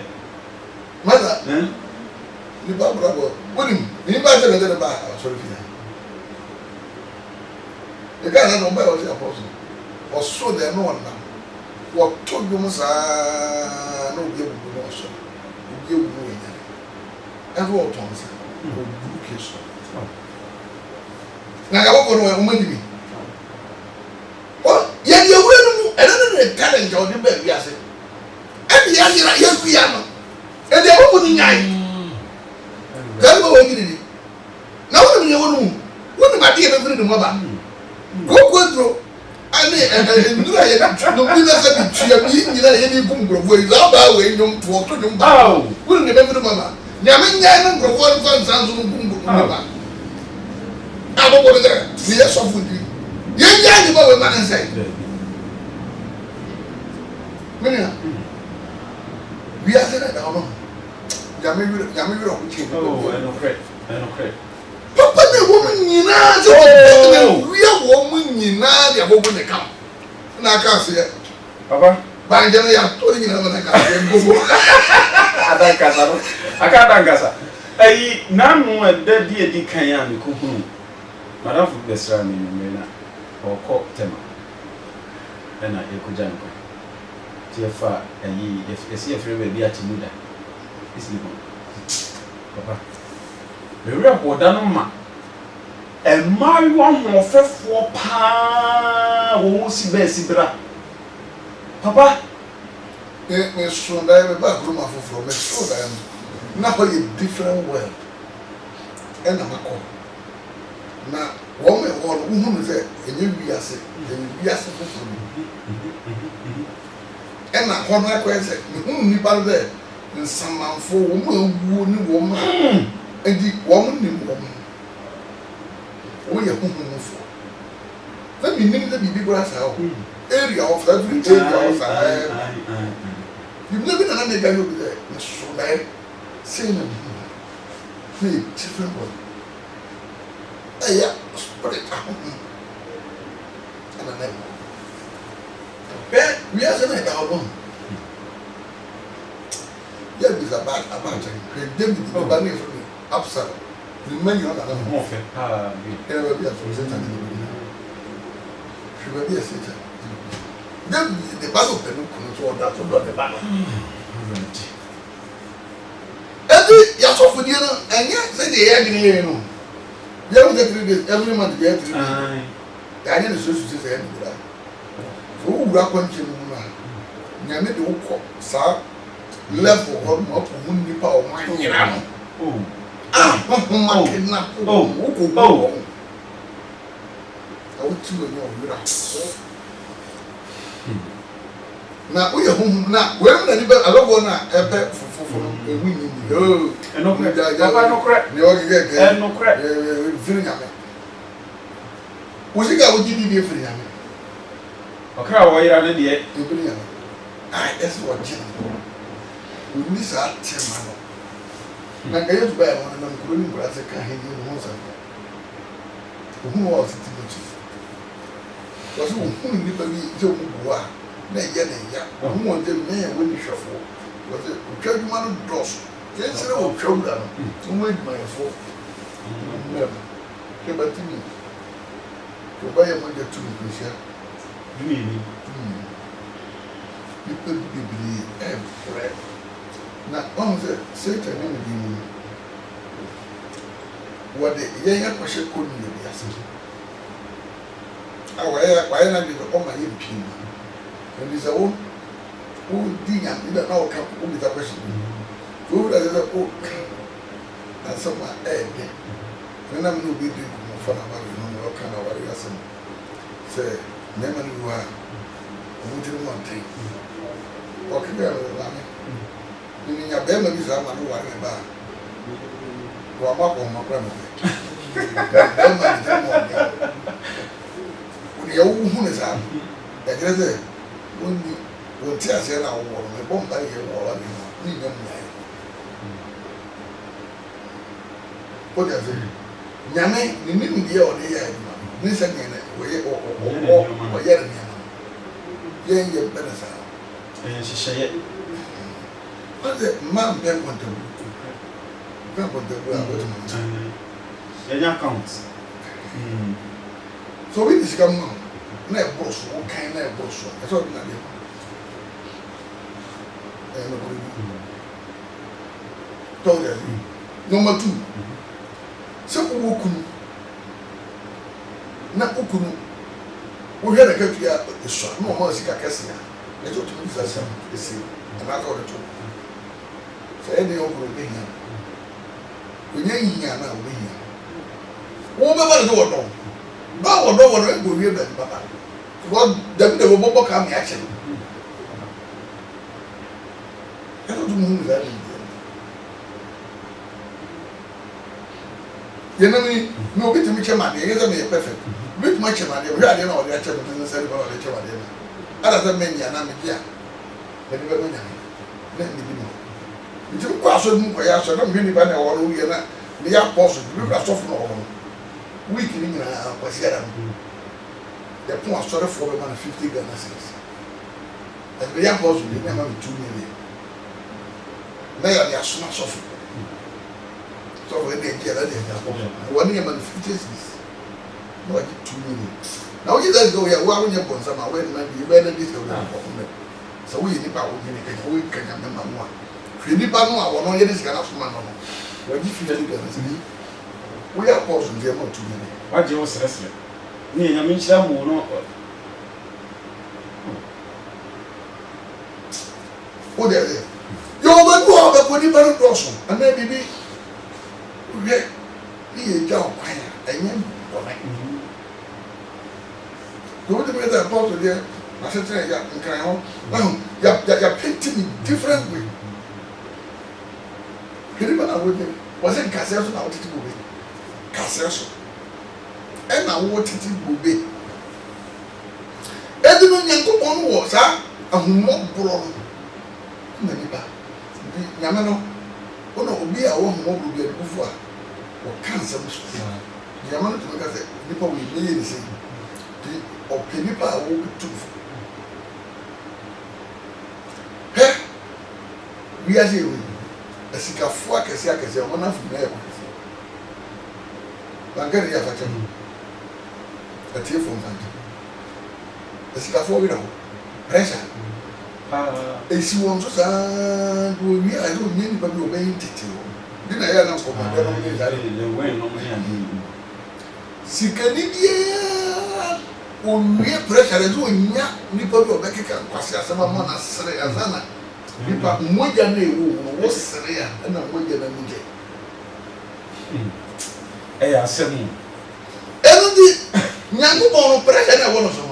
Mother, the Barbara, wouldn't invite another bar. Sorry. The guy I don't buy was the apostle. Or so there no one now. What told you, Massa? No, you will also. You will go in there. And what Thomas? Now, I won't go to me. Well, yet you will. And then the talent of the baby, I said. And the other, yes, we are. And they are opening eye. That's what we did. Now, you wouldn't my dear friend, mother. Go through. And no, I don't say you are any boom boys about way young to walk to them. Oh, wouldn't remember the mama. Yamin Yan and one fun sounds of boom. I don't want to there. We are soft with you. Yan about what man said. We are saying that our Yami, oh, I don't credit. Papa, the woman, you know, we are woman, you know, the woman that come. And I can't see it. Papa, by Jenny, I'm telling you, I can't answer. I now and dead dear Dick Kayan, Kuku. Madame for the Srami, Mena, or Cock Tema. And I echo Janko. Dear far, and ye, if you see a friend, be at Muda. It's the Papa. The real Wadanoma. And my one more for pa who see Bessibra. Papa, me soon I have a back room from a so I am now a different world. And I'm a call. Now, woman or woman is there, and you be as for me. And I want my question, whom you are there, and some man for woman, and the woman in woman. We are home for. let me name the baby grass out. Area of every area of you never know the guy over there. So like saying different one. Yeah, spread it out. And I never. But we are saying album. Yeah, it's about them the banner for me. Upside. The menu on another more fair. There will be a presenter. She will be a sitter. Then the battle of the control that the battle. Every Yaso for dinner, and yet say the egg in here. You have 3 days every month. You have 3 days. I need to say the end of that. Who welcome you? Yammy the Uko, sir. Level of Mundi Power, my Yam. I would too know. Now we are home now. Where the I love one a pet for winning. Oh, and no crack, no crack, feeling at me. Was it I would give you for Yammy? Okay, why are you yet? That's what we miss our 10 man. I get to buy one of them, couldn't but as a kind of most of them. Who was it? Was who never be Joe Bois, nay, yet, who wanted me when you shuffle. Was it Judge Man Dross? Yes, I will show them to make my fault. Never. Came back to me to buy a money to me, people believe every now on the Satan in the what the young question couldn't be asking. Why not give all my imping? And it's a own who did not know come with a question. Who does it? Oh, and someone egg. And I'm no big for a kind of warriors. Say, never you are. Who didn't want to walking there with Lamy. In your bed, maybe some one who are about. Go up on my grandmother. When your woman is out, I guess when tears are now warm, a bomb by your wall, leave them there. What does it? Yame, you need the old year. Listen, or yet, you better sound. And she said, "What the man then want to do? Grab what the world counts." So we just come on. No boss, what kind of boss? I thought not. Told you. Number 2. So Ukunu. Na Ukunu. We had a country at the shop. No more Sika Cassia. Let's go to the sea. And I thought it too. So any over the here. We ain't here now. We here. What about the door? Bow or no one will be that, Papa. What the will come action. I don't know who that is. You know, no bit to make your money. It isn't perfect. Bit much money. We are the actual business about the children. Other men, I'm here. Let me know. If you pass on Mukoya, so don't really buy our own. We are possible. We are soft. We can was here. The poor sorry for about 50 Ghana cedis. And we are possible. We never 2 million. Now they are so much of. So when they get it, one year man 50 cedis. No, I get 2 million. Now you guys go here. Why when you're born, some are when you better this go down. So we need power. We can remember more. If you need power, I want to hear this kind of man. When you feel the Ghana cedis. We are possible. They are not 2 million. What do you say? Me, I mean, some will not. Oh, there. You will go out when you better cross. And then maybe we get me a job. And then, go to me that part of there. I said, you're painting in different way. Was it Cassell out to go? Cassell. And I wanted to be. Nyankopɔn wo sa ahumobro na nipa nyame no ono obi a wo ahumobro bi adufu a wo kansa musu nyame no to ka se nipa wo yeye ni se di opinipa a wo tu he wi ase wi asikafo akese wo na fu na e ko bangare ya facha atie fo mfante asikafo wi na ho pressure esi won so saa do wi a do nyi nipa bi o ben tete o bi na ya na ko ba do no ya le wen no me ya sikani dia o wi pressure do nya nipa bi o be keka kwase asema ma na sere azana nipa moja na ewu wo sere ya na moja na nje asemu eno di nyangu bon pressure na wo no so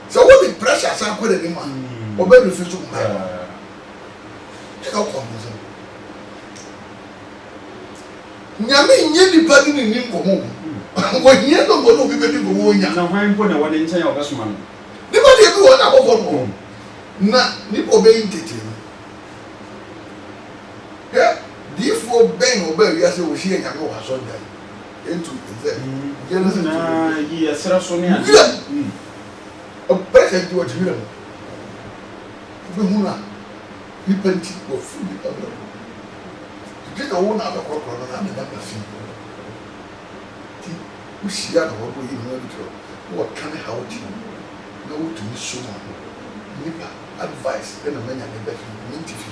so what the pressure san ko de ni ma obe no fitu ma ko mo so nyame nye di pa ni ni ko mo wo nye no bo no bi be di ko wo nya na hwan po na wode nchen ya obesoma no ni ba de bi wo na ko no na ni obe intete ya di fo ben obe wi ase wo hie nyame wo so ndai into the Genesis na yi asra so ne o present what you know be huna ni penti o fu ni pablo ti da wona ba ko na na ba fi ti u shia na wo yi no to wo kan how ti na wo to ni so ni pa advice na manya ne ba fi ni ti fi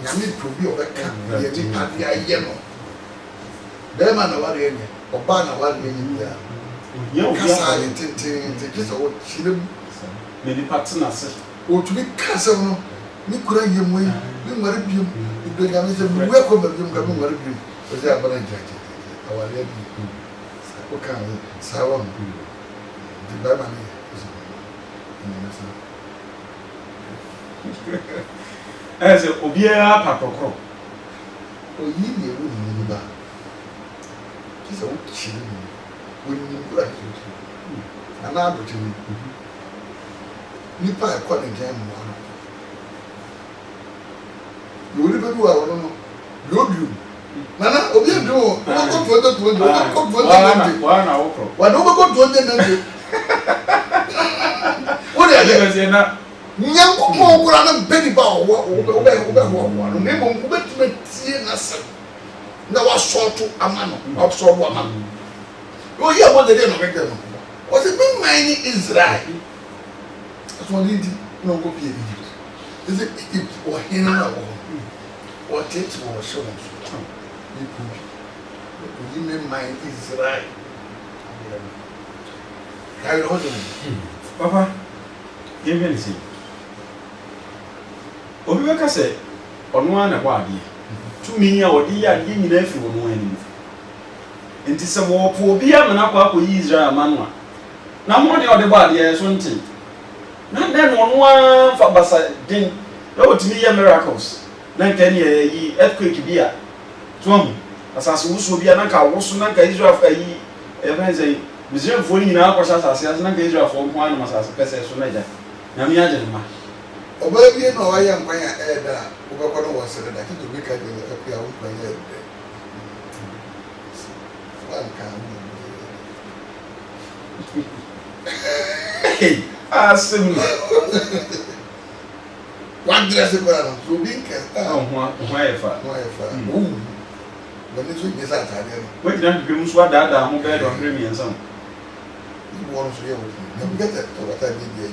nyame probi o ba kan ye ni pa dia ye no be ma na wa re ni oba na wa re ni ya yo kasa tete kisa o chilim me di partner se o tumi kasa no ni kura yemu ni ngare biom do nyame se mu we ko ba biom ka mu ngare biom o se abana jaje awale bi ko kan sawa di ba ma ni ese obiara papokro o yi ni ewu ni ba kisa o chilim o ni kura ana do chilim nipa ekọ ne nkyɛn mu ano yori bɛ bi wa wɔn no yodu nana obi edu o ɔkɔ tuwɔde wana wokro wade ɔbɛkɔ tuwɔde nante o de yɛ na nyankopɔ ɔkura na bɛ nipa ɔwɔ ɔbɛ hɔ ɔwɔ no ne mu ɔbɛtuma tie n'asɛm na wasɔɔto ama no ɔsɔɔto ama no oyi a bɔ de na ɔbɛkɛ no ɔsɛ mi man ni Israel. So need no go be Egypt. Is it Egypt or Hina or Tate or so? You may mind Israel. Carry on. Papa, give me see. Obi beka say ono ana kwa ade. Tumi a odi ya ade nyina afi ono ani. Enti se wo po obi a mena kwa akọ Israel manwa. Na mo de ode ba ade so nti. Na then one for basa din na otimi ye miracles na nka ne yi earthquake bia twom asase wuso bia na nka wuso na nka Israel fa yi even say Israel fo nyina akosha asase as na nka Israel fo nko anu asase pese so na ja na mi aje ma oba bi na wa ya nkwan ya eda obekọ no wasere da kito bi ka de akua wo nkwan ya eda wan ka asim one dress para no so bi nke ho efa when you get that idea we didn't be muso ada mo be do premier nsam you want to hear what you get it to what I did there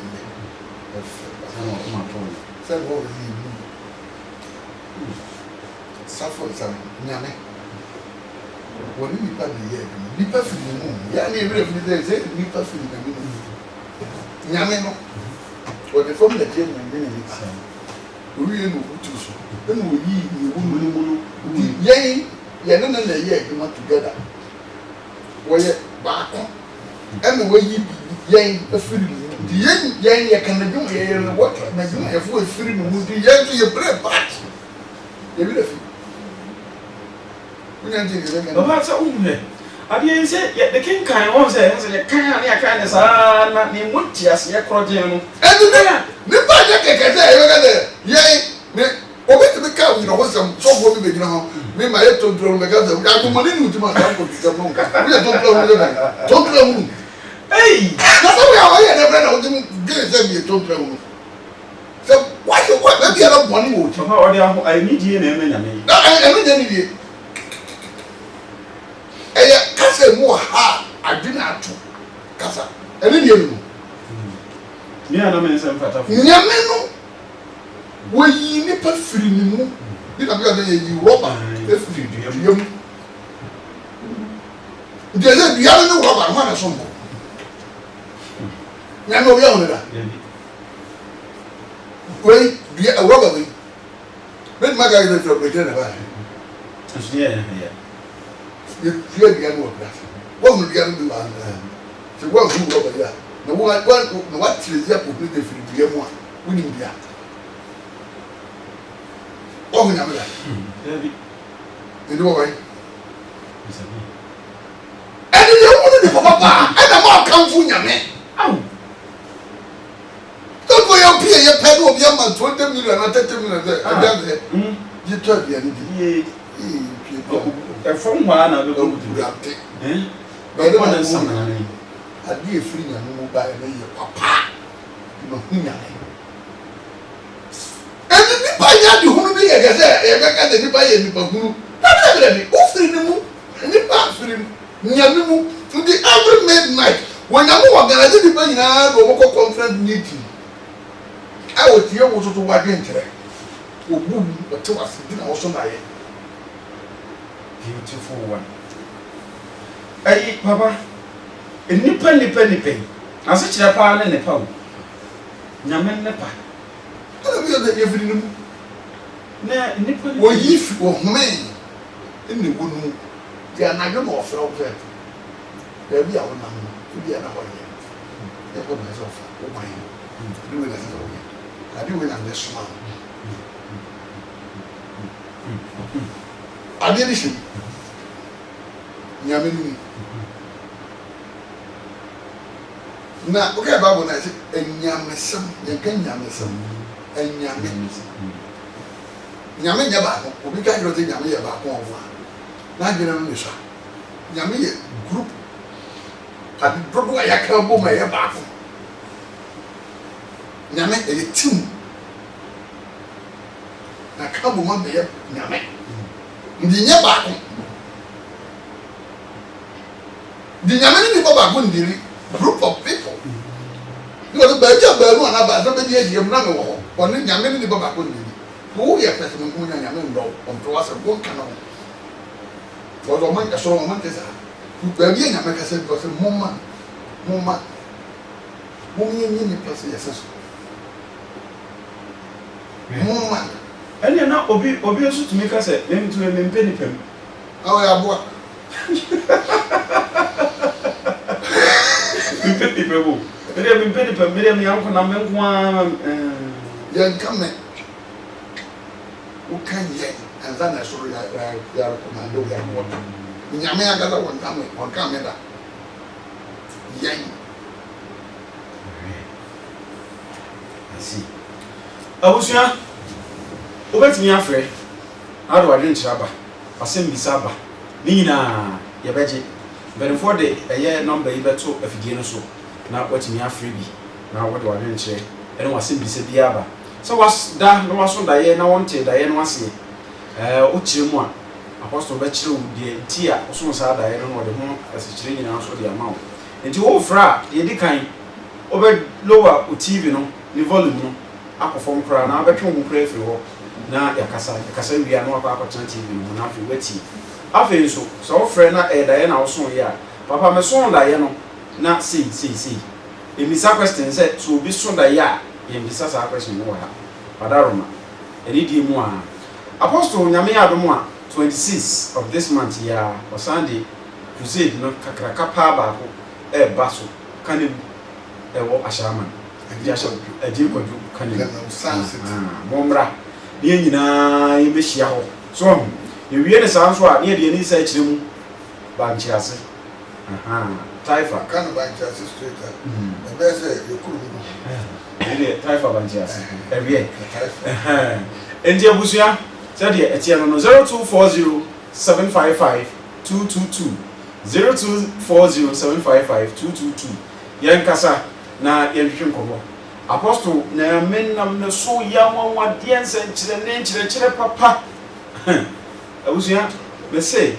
say what you suffer some nyame when you pa the year ni pa fi mu ya ni every day say ni pa fi mu nyame no o de from the chain and then it owie no utuso then we yi ni wunu yen ye no na ye adwuma together we ye ba ko and we yi yen afiri mu di yen ye kan adwuma ye what na adwuma ye fo afiri mu di yen to ye break back ye bi da fi unya nje ye baba sa umhe Ade say the king kan won say the kan na kan sa na ni muti ase ye kroje no. Ne ba je keke say e ga de ye me obi ti be ka wi no ho sam so go bi be gina ho me ma ye to dro me ga say ya go money ni utima ka ko bi ka no ka we to dro mu le to dro mu Hey na so we are here na o ti gele say bi to dro mu so why you what be ya no money wo ti papa ode aho I need ye na eme nyame na e no je ni die eya kasa mu ha adwena ato kasa ene die no me ana me nsem fata fo nyame no woyi ni pa firi ni mu bi na bi ga ye yi roba e firi die mu die ze bi ya no roba ma na so mo nyame o ya o da wei die roba wei bet ma ga ye to be tena ba yeah ye dia no da wo mu dia no bi ba se wo hu roba ya na wa tire po ni de firi die mu a woni dia o hu nyame da David ni wo wai ani ye wo ni papa ana ma kan fu nyame au to go ye pie ye pe no obi ama 20 million na 30 million de de ye to bia ni di ye pie e fon wa na be ko ate ba de na samana ni ade e free nyame mu ba e ye papa no hu nyame eni ni ba ya di hunu bi ye ga se ye ga ka de ni ba ye ni ba hunu na be o free ni mu ni ba free nyame mu ndi every midnight when nyame organize ni ba nyina do mo ko conference meeting I would hear what to work in today. O boom, but to us, didn't also my beautiful one. Hey, Papa, a nipa. I said, your pa and the pound. Yaman nepa. I don't know that every noon. Nay, nipple, Or if you men in the wood, they are not going to offer out that. There be our number to be another year. They put myself, oh my, doing as a way. I do it on this one. I did it. Yamini. Now, okay, Bible, I said, and Yamism, you can Yamism, and Yamism. Yamin Yabako, we can't go to Yami Yabako. Now, you know, Yami group. I did drop like a cowboy, my Yabako. Nyame e team na kabo ma be nyame ndi nya baako di nyame ni baba ko ndiri group of people you know ba ja ba no na ba so be die na me wo oni nyame ni baba ko ndiri wo ye person ko nyame ndo on to wasa go kana wo do man ka so man te sa ba bi nyame ka se ko se mumma mo ni place ya so mumma ene na obi osu tumi ka se dem tu me mpeni pem awo ya boa mpeni pem o mpeni pem me dem yanko na me nko ya nkame o kan ye anza na so ya komando ya mo nyame ya gaza won kame da yan asi abusia obetimi afre ado wadwe nchiraba asem bisaba ni nyina ye beje benefo de eye number yi beto afidie no so na watimi afre bi na wode wadwe nchire ene wasem bisa biaba so was da no waso da ye na wonte da ye no ase o chire mu a apostle be chire wo de ti a oso sa da ye no wode ho asechire nyina so de amawo enti wo fra ye di kan obe lower o TV no ni volume no akofom kra na abetwe wo kra efiri ho na yakasa wia no akwa TV no na afi wati afi so so frɛ na da ye na wo so ye a papa me so da ye no na sei emisa question say so obi so da ye a ye mbisa sa question no ha padaroma eni die mu a apostle nyame adom a 26 of this month ya o Sunday crusade no kakraka pa ba ko baso kanem wo ashaman adi kwadu kanem momra ne nyina ye behia ho so ye wie ne sanso a ne de ni sa kyire mu ba nchiase Taifa. Kind of banchias straight. The best you could. Taifa banchias. Every year. And dear Busia, said here at 0240 755 222. 0240 755 222. Yankasa na yɛhwehwɛ nkɔmɔ. Apostle na menam na so ya wanwa deɛ nsɛnkyerɛ nkyerɛkyerɛ papa. Abusia me say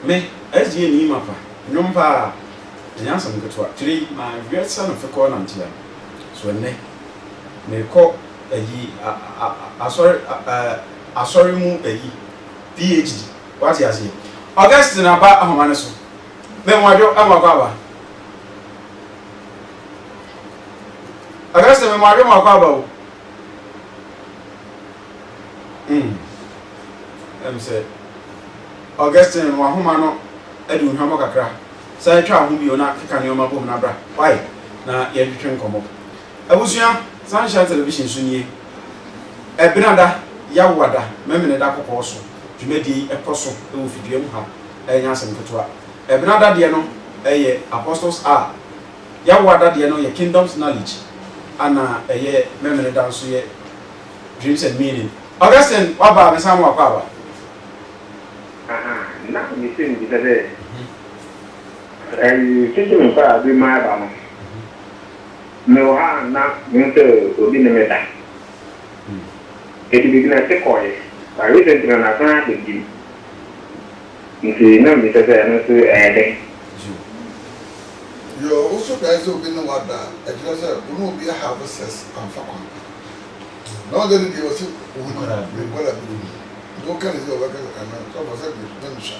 me SDA ni mapa. Nyompa nyansa nketwa. Tiri ma wiasa no fekɔ na ntia. So ne me kɔ ayi asɔre mu ayi PhD. What you say? Augustine aba ahomane so. Me mwadwo amakɔ aba. Augustine me mwadwo amakɔ aba o. Say Augustine wa homa no adu nhamo kakra. Sai twa ho bi ona keka ne oma bom na bra. Why? Na ye twetwe nkomo. Abusua Sunshine Television so nie. Ebinada yawada memene da kokɔ so. Dwumadi ekoso e wo fidua mu ha. Enya asem ketwa. Ebinada de no eye Apostles are. Yawada de no ye Kingdom's Knowledge. Ana eye memene da so ye Dreams and Meaning. Augustine waba me samu akwa aba. Na mi se ni bebe tete mi pa bi ma ba no me o ha na mi te obi ne meta eti bi na te ko ye ba recent na san de gi nti na mi tete no so de Yo also guys obi no wada e just say no be have access and for kon no dey dey was we gonna be no can is over can so for say the mission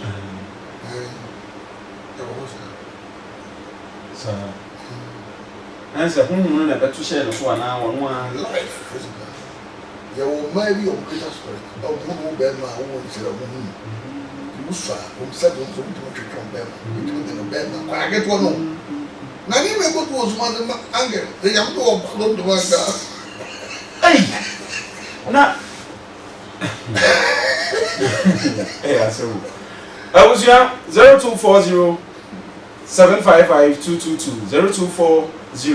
So answer hunu na betu share no so ana wonu a life physical ya wo mai bi o Peter story o mo be ma wo ni sira mo hu musa o se do so mo twetwe be ma o de no be ma kwa get wo no na ni me go to Osman ma angel de yam do o balo do wa ga ai na aso Abusia 0240 755 222 0240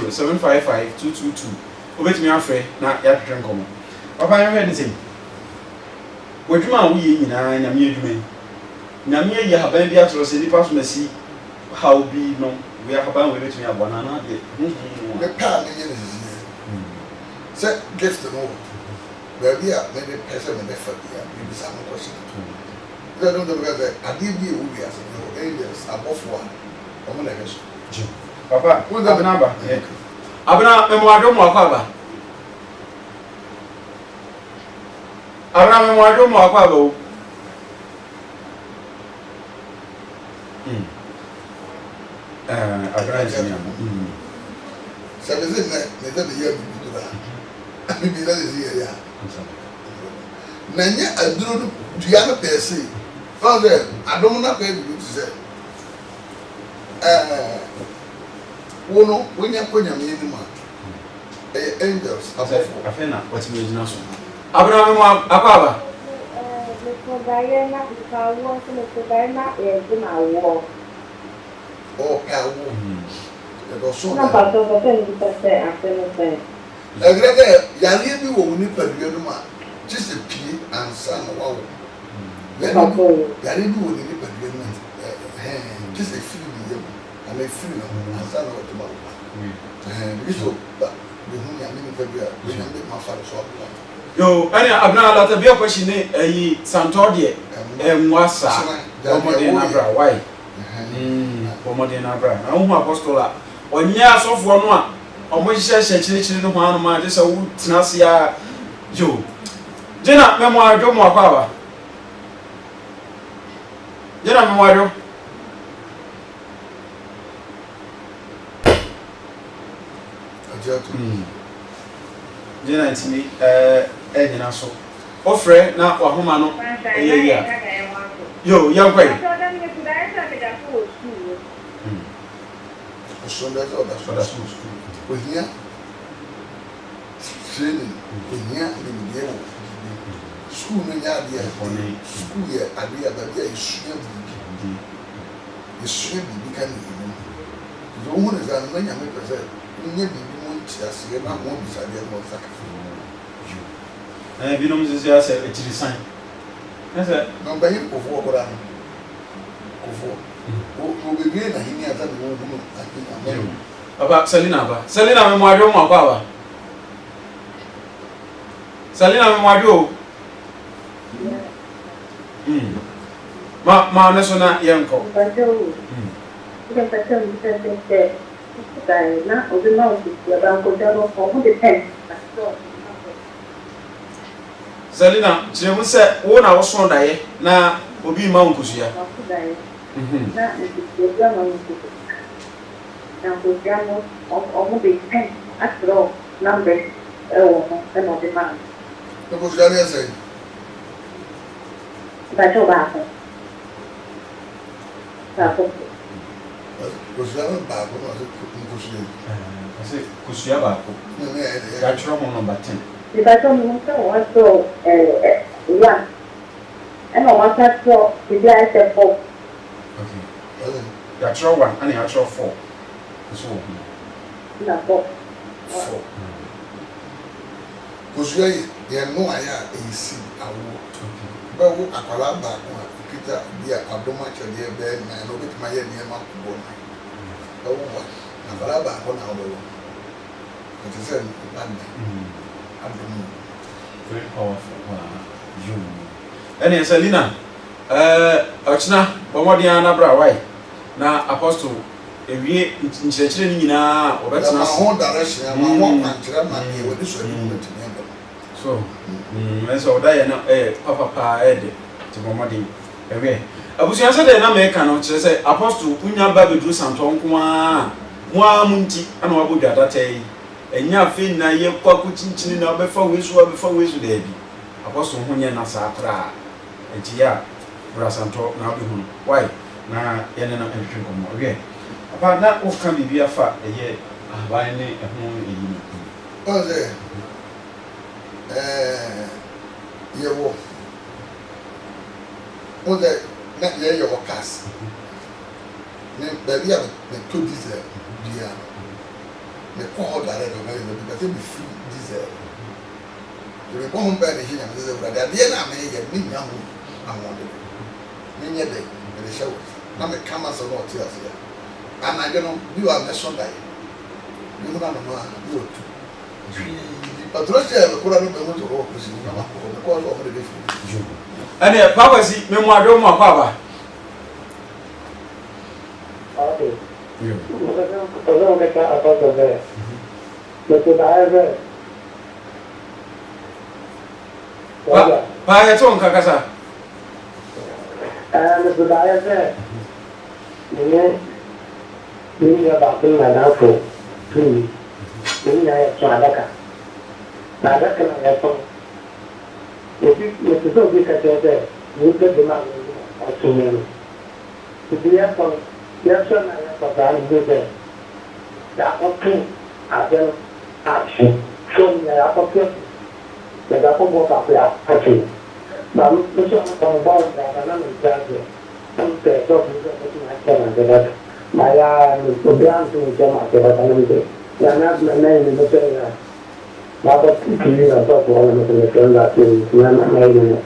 755 222 obetimi afre na ya twetwe nkomo papa ya hwe nsem wadwuma a woyɛ nyinaa nyame adwuma nyame yɛ haban bi atoro sɛ nipa so masi how bi no we haban we betimi abona na de me pa me ye ne se gift no baby a me de pese me de fa ya bi sa mo question they don't know because ade bi e wo bi ase no angels above one omo na geso papa who the number abena me mo adwo mo akwa abena me mo adwo mo akwa ba o abena jini ça veut dire mais de hier bi do la bi la de ya na nya aduro do dua na pese on the adom na ka bi to say wono wonya konya me ni ma angels above afena what me jina so abena me mo akwa ba ko daye na ka wo ko daye na na wo o ka wo do so na pa to ni pese afena pe agrege yale bi wo ni padua no ma just pie ansa na wa wo yale bi wo ni padua no just a free bi and a free no ansa na wa to ma bi so ba bi hu ya ni padua bi na ma fa so abla yo ani abna la ta bia question ne ayi santode enwasa omode na bra why omode na bra na hu apostola onya asofo no a omo hihye kyerechire no ho anu ma de se wo tenase ya yo jena memo adwo mo akwa ba jena memo adwo ajato jena ntini enyina so ofre na wahoma no eya yo yankwai so that's ohia training ohia ni dia school no nya dia school ye ade ya ba dia isua bi yɛsua biribi ka ne yɛnim nti wohu ne saa no na nyame pɛ sɛ wonyɛ biribi mu ntiaseɛ na ho bisadeɛ ma ɔsaka binom sisi asɛ akyiri san ɛsɛ na ɔbɛyɛ kofoɔ koraa no kofoɔ wɔbɛwie n'ahenni asa ne wɔhunu ahenni Aba Selina me mwadwo mu akwa aba Selina me mwadwo ma ne so na yenko na obi ma o ti ba ko daro ko mo depend Selina kyeremu sɛ wo na wo so dae na obi ma nkusua na ti ya ma o ti na ko jamo o depend after number o mo se no de ma na kusua ne sɛ ba to ba ko kusua no baako na ɔsɛ nkusua ɔsɛ kusua baako ya kyerɛ mo number 10 ba to mo se o so one and o ma sa so ti ya se 4 okay ya kyerɛ 1 and ya kyerɛ 4 so na 4 kusua yɛ no ayɛ a ɛyɛsi awo bɛwo akwara baako a kita bi a adoma kyɛdeɛ bɛɛ na ɛno bɛtumi ayɛ nneɛma bɔ no bɛwo wa akwara baako na wobɛwo ɛte sɛ nipa nne adom very powerful you ɛne Selina ɔkyena bɔmmɔden na bra wai na apostle ewie nkyerɛkyerɛ ni nyinaa ɔbɛtena ho direction ama ho kwankyerɛ ma ne wɔde so anim no tumi aba so ɛsɛ ɔda yɛ na papa ɛde te bɔmmɔden ɛwɛ abusua sɛ dɛ na mɛka no kyerɛ sɛ apostle unya ba beduru santɔ nko a mo a mo nti ana wabɔ dwatata yi enya afi na ye kwa kuchinchini na obefa wesu da bi apostle ho nye na saa kra enti ya bra santo na obi hu why na ye ne na entwe komo owie apa na o ka bibi afa eye aban ne ho eyi ni ɔsɛ yɛwɔ ɔsɛ na yɛyɛ ɔkas ne baabi a ne to diesel bia ne kɔ hɔ dare no bɛyɛ no because me free diesel yɛrɛ bɔ ho bɛɛ ne hyɛ nyame sɛ wurade adeɛ na meyɛ me nya ho ahoɔden menyɛ dɛ mede hyɛ wo na meka ma sɛ na ɔte aseɛ anadwo no bi wɔ mɛsɔ daeɛ bi ho na no a bi wɔ tu patrɔhyɛ a mekora no bɛmu to hɔ kɔsi mu na makɔ mekɔɔ sɛ ɔmode bɛfiri ɛne papasi me mo adwo mo akɔ aba okay Although we can't afford to bear, but to buy it, pa yeto nka kasa and to buy it, you about being an apple, please. You know, Sadaka. Sadaka, I have if you don't look at that, you get the man to me. To be a phone, yes, sir, I have a brand new day. That okay, I will action. Show me a pocket. The apple walk up there, okay. Now, look at the ball that I'm not going to say, talking to my son, that my brand to them at the day. They are not my name in the day. But I thought one of the friends that you are not made in it.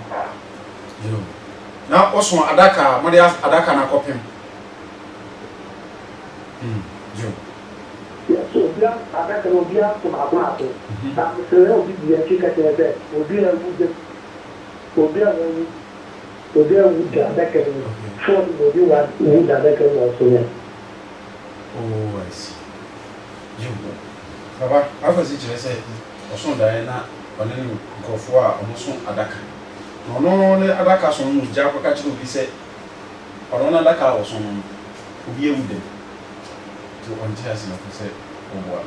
na oso adaka mo de adaka na kopem jo Yes, so we are adaka no bia to ma ma to. Na se o bi bia chika tebe, o bi na wude. O bi na wude adaka no. So o bi wa wude adaka no so ne. oh I see jo baba afasi kire say oso da na one ne nkofo a omoso adaka no ne adaka so no ja kwa ka kire obi say ono na adaka wo so no obi ewude to on chance na say oboa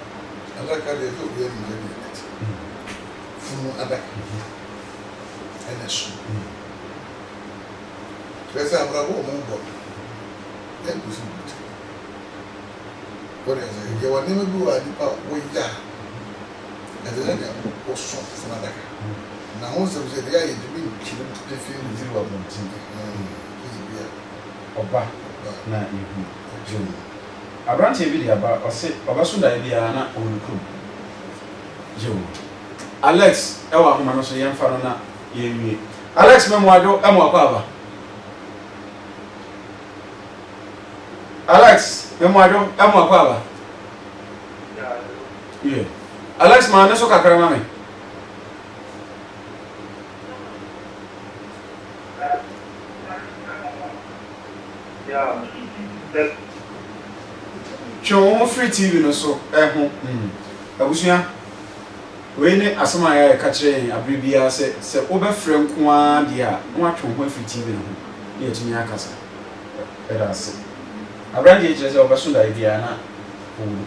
adaka de to be mu de funu adaka ene so pesa bravo mo bo e kusi buti kore ze ye wani me bi wa di pa wo ya ade na o so funu adaka na ho se bi ya ye di bi kiri de fi ni diri wa mo tin bia oba na ihu jo abrante bi dia ba ose obaso da bia na onkum jo Alex ewa homa no so yemfa no na yewie Alex memwadwo emwakwa aba Alex memwadwo emwakwa aba yeah Alex ma na so kakra ma me Chon free TV no so ho abusua we ne asema ya ka kire abribia se obefre nko a dia no atwe ho free TV no ho ye tumi akasa era se abrandi je se obaso da bia na owu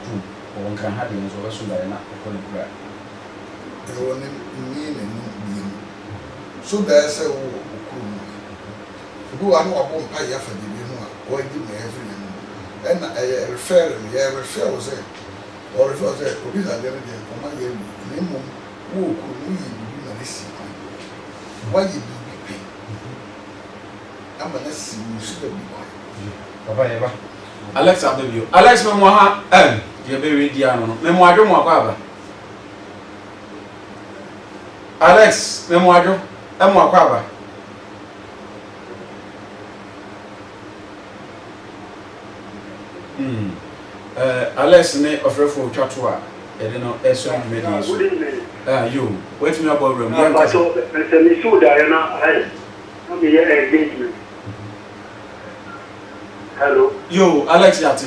on kan ha de so obaso da na okole kura e woni ni ne no bi so da se wo okuru do anu abo mpa ya fa de bi ho a o di me every no and I refer was it or refer say obi za dem dey come here ni mo wo okuru mu yi bi na si why you be I'm gonna see you should be baba yeba Alex abebio Alex me mo ha je be we dia no me mo adwo mo akwa aba Alex me mo adwo mo akwa aba Alex ne ofrefo twato a ede no eso medie so yo wait me about room ya ka so me so da na no me engagement hello yo Alex yati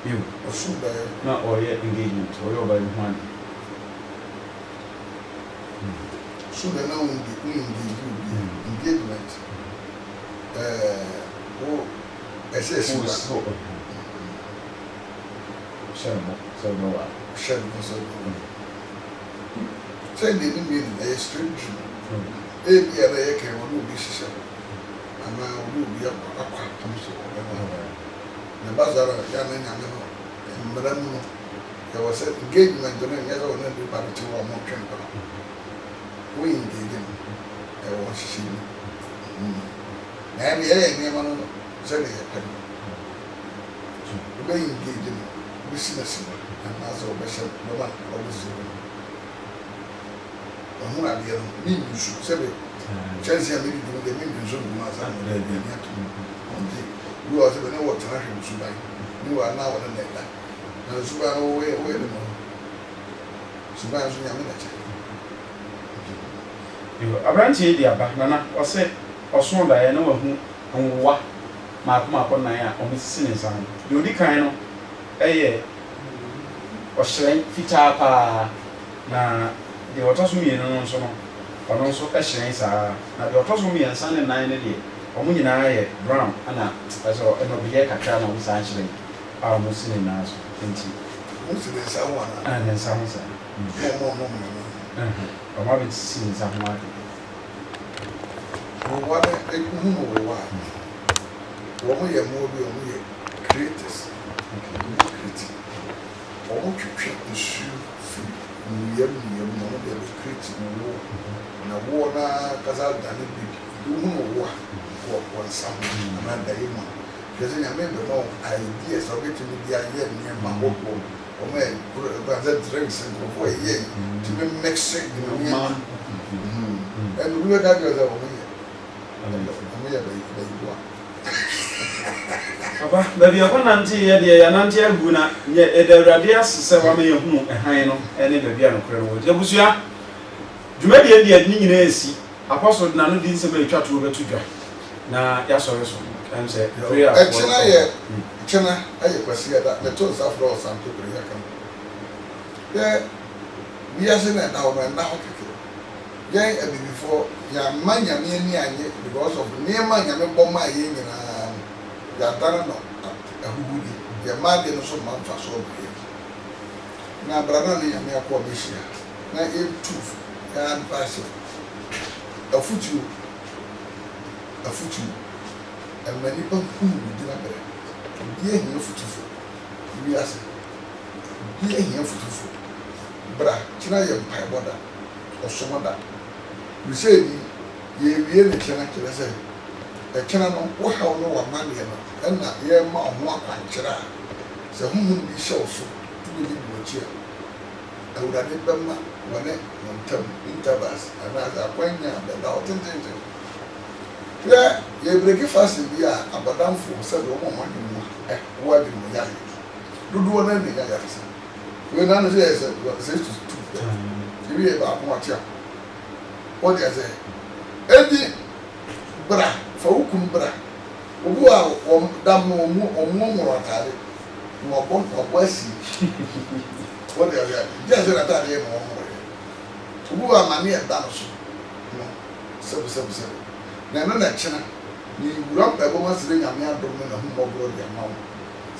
yo osu da na oye engagement oye oba ni hwan so da na engagement o ese so say the meaning a strange e bi ara ye kan wonu bi sise ama wonu bi akwa tamso na bazara ya na nyame no mbara mu no ya was engagement no ya zo na bi ba ti wo mo twen pa we engage e wo sise na bi e ma no say the pa we engage business and as a bishop no man always I'm not here. Me, you should say, Chelsea, I mean, the millions of months. You are the what I should buy. You are now on the net. Now, so I away the more. So I was in a minute. You are branching the Abana or say, or so that I know who what Mark on Naya or Miss Sinison. You decline, eh, or shrink fit up na. The autonomy no so no ono so ehyen saa na the autonomy ensan ne nan ne de omo nyina ye brown ana so eno bi ye kakra na wo san hyen a mo sine na so enti mo sine sa wo na ne sa mo sa mo o ma bi sine sa ho ake wo wa e ku hu wo wa wo mo ye mo bi o mo ye creators creative o mo twetwe nsu yam no de create no na wo na kaza dane bibi du hu no wo nsam na da yema keze nya me no ideas of it me dia ye ni ma wo o me kaza drinks and go ye to be mixing you know and we got go there o me ya ba Aba baby akonante ye de ya nante agu na ye edawrade asese wa me yehunu ehan no ene baby anokore no de busua dwumadi ende adini nyina esi apostle na no di nsem etwa to betu dwa na ya sore so em say prayer chena aye kwasi ya da me to safro o santo prayer kan ye biya se na da o na hokeke ye abi before ya manya me ni anye because of me manya me boma ye nyina ya dara no ahugudi ya made no so manfa so be na brana ni ya me akọ beshia na e tooth ya advice afutu amani pa hu di na bere ye hin futufu wi ase ye hin futufu bra kina ye mpa boda osomoda we say ni ye wie ne kina kire say ɛkyɛn no wo haw no wɔ manneɛ no ɛna yɛma ɔho akwankyerɛ a sɛ honhom bi hyɛ wo so tumi bi bu akyi a awurade bɛma wɔne no ntam intervals anaasɛ akwanya bɛda wo tententen hwɛ yɛbreki fase bi a abadamfo sɛdeɛ wɔma ɔmo adwene mu wo adwene mu yɛayɛ dodoɔ no ne yɛayɛ sɛ wei na no sɛ yɛ sɛ 6 to 2 ebi yɛ baako ate a wɔde sɛ edi bra fa wokun bra obi a wɔn dam no ɔmo ɔmo atade na ɔbɔ asi wɔde sɛ gye sɛ atade yɛ ma ɔmo yɛ obi a ma ne yɛ da no so no sɛbsɛbsɛb na ɛno na kyena ni wura mpɛbɔ ma sere nyame adom no na ho mmɔborɔ de ama wo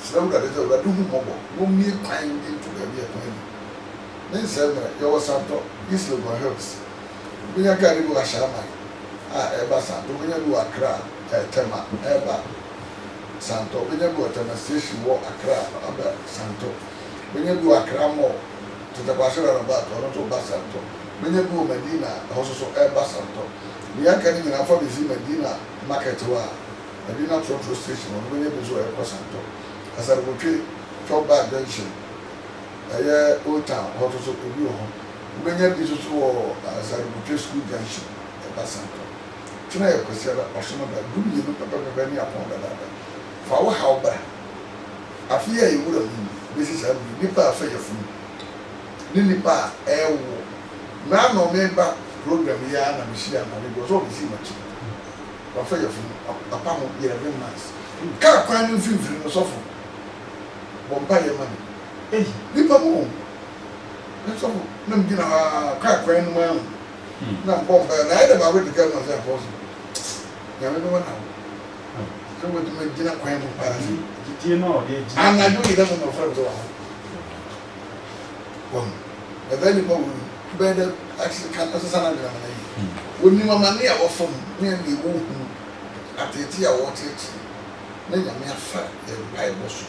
sere wura de sɛ wura de ho mmɔbɔ wɔmmie kwan into baabi a kwan ni ne nsɛm mmerɛ yɛwɔ santɔ east legon hills binya kaa ne bi wɔ ahyɛaman a ɛba santɔ binya bi wɔ akra tema ɛba santɔ binya bi wɔ tema station wɔ akra aba santɔ binya bi wɔ akra mɔ tetakwasɛra no ba ɔno to ba santɔ binya bi wɔ medina ɛhɔ so ɛba santɔ binya kaa ne nyinaa fa bɛsi medina market hɔ a medina trotro station ɔno binya bi so ɛkɔ santɔ asarabotwe twɔba junction ɛyɛ old town hɔ so ebi wɔ hɔ wobɛnya bi soso wɔ asarabotwe school junction ɛba santɔ tena yɛ kɔsiara ɔsono da dumienu pɛpɛpɛpɛ ne apɔn dadaada fa wo haw bra afe a yɛwura mu bɛsi saa bi nipa a fa yɛ funu ne nipa a ɛɛwo na na ɔmɛba program yi a na mehyia na mebɔ sɛ ɔbɛsi makyi wafa yɛ funu papa ho yɛ 11 months kaa kwan no mfimfiri no sɔfo bɔ mpa yɛ ma no nipa mu ne sɔfo na mgyina hɔ kaa kwan no mu ahu na mbɔ mpa na ayɛ dɛ baako de kaa no sɛ apɔ so nyame bɛma na wo sɛ wɔtumi gyina kwan mu paa sɛ anadwo yi dɛ mo na ɔfrɛ me sɛ wɔ hɔ ɛbɛ nipa wɔ bɛɛ dɛ ɛsesa no adwena mana yi wɔnim amane a wɔfam ne ɛne wɔhu atete a wɔtetee na nyame afa yɛ mpaebɔ so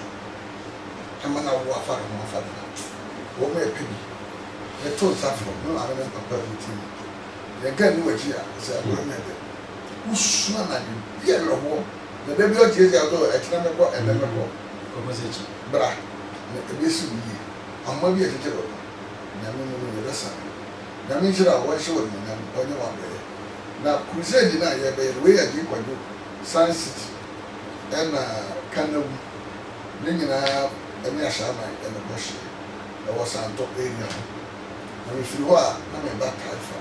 ama na wo afa ne ho afa ne ho wɔma ɛpɛ bi yɛto nsa frɔ ne maame ne papa bi tim yɛnka ne wakyi a sɛ agorɔ ne ɛdɛ wosua na de bi awerɛhoɔ na da bi ɔtie sɛ sɛ ɛkyena mɛkɔ ɛnɛ mɛkɔ bra na ɛbɛsi wo yie ahoma bi ɛkyekyere wɔ nyame mu no yɛbɛsa nyame nhyira a wɔhyɛ wɔ nyame ɔnyɛ wɔ abrɛyɛ na crusade no a yɛbɛyɛ no wei agye kwadwo Sun City ɛna Kanawu ne nyinaa ɛne ahyɛaman ɛne bɔhye ɛwɔ santɔ area ho na mefiri hɔ a na meba Taifa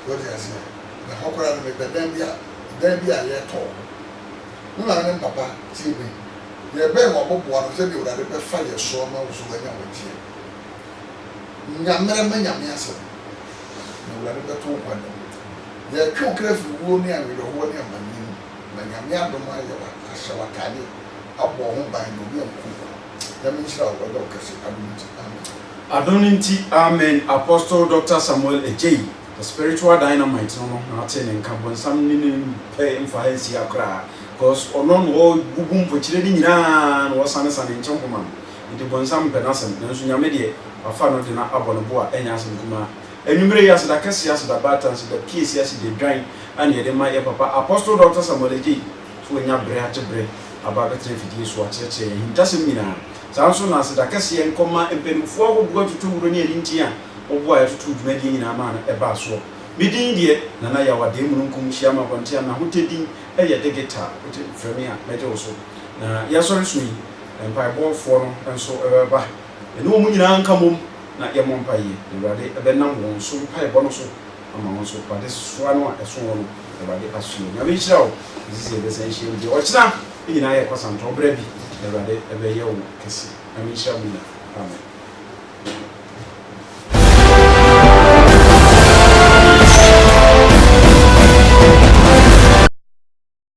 wɔde aseɛ na hɔ koraa no mepɛ dan bi a yɛtɔɔ ne maame ne papa tie me yɛbɛn wɔboboa no sɛdeɛ Awurade bɛfa yɛ soɔ ma wo so wanya wɔgyeɛ nyammerɛ ma nyame asɛm na Awurade bɛto wo kwan no yɛtwe wo kra firi wuo ne awerɛhoɔ ne amanneɛ mu na nyame adom ayɛ ahyɛ w'atade abɔ ho ban na obi anku nyame nhyira wo wɔda wo kɛse adom nti amen adom nti amen. Apostle Dr. Samuel Ejei, the spiritual dynamite no na ate ne nka bonsam ne ne pɛ mfa ha si akra because ɔno no gugu mpokyire ne nyinaa na wɔsane sane nkyɛn koma nti bonsam pɛ na asɛm nanso nyame deɛ afa no de na abɔ no bo a ɛnya asɛm kuma enumere ya seda kɛse aseda batan seda piesi aseda dwan ane yɛde ma yɛ papa Apostle Dr. Samuel Ejei so nya bre atebre aba betre fidie so akyerɛkyerɛ hintasɛm nyinaa saa nso na aseda kɛse nkɔma mpanimfoɔ ahodoɔ tutu wuro ne alinti a ɔboa yɛtutu dwumadie nyinaa ma no ɛba so medin deɛ na na yɛwade mu no nkom hyia ma bɔnte na hotedi ɛyɛ digital wote frɛme a mɛgye wo so na yɛsɔre so yi mpaebɔfoɔ no nso ɛbɛba ɛne wɔ mu nyinaa nka mom na yɛmɔ mpaeɛ Awurade ɛbɛnam wɔn so mpaebɔ no so ama wɔn so pade soa no a ɛso wɔ no Awurade asoɛ nyame nhyira wo sisi yɛbɛsɛ nhyia mu deɛ ɔkyena ne nyinaa yɛ kɔsantɔ brɛ bi Awurade ɛbɛyɛ wo kɛse nyame nhyira mu na amen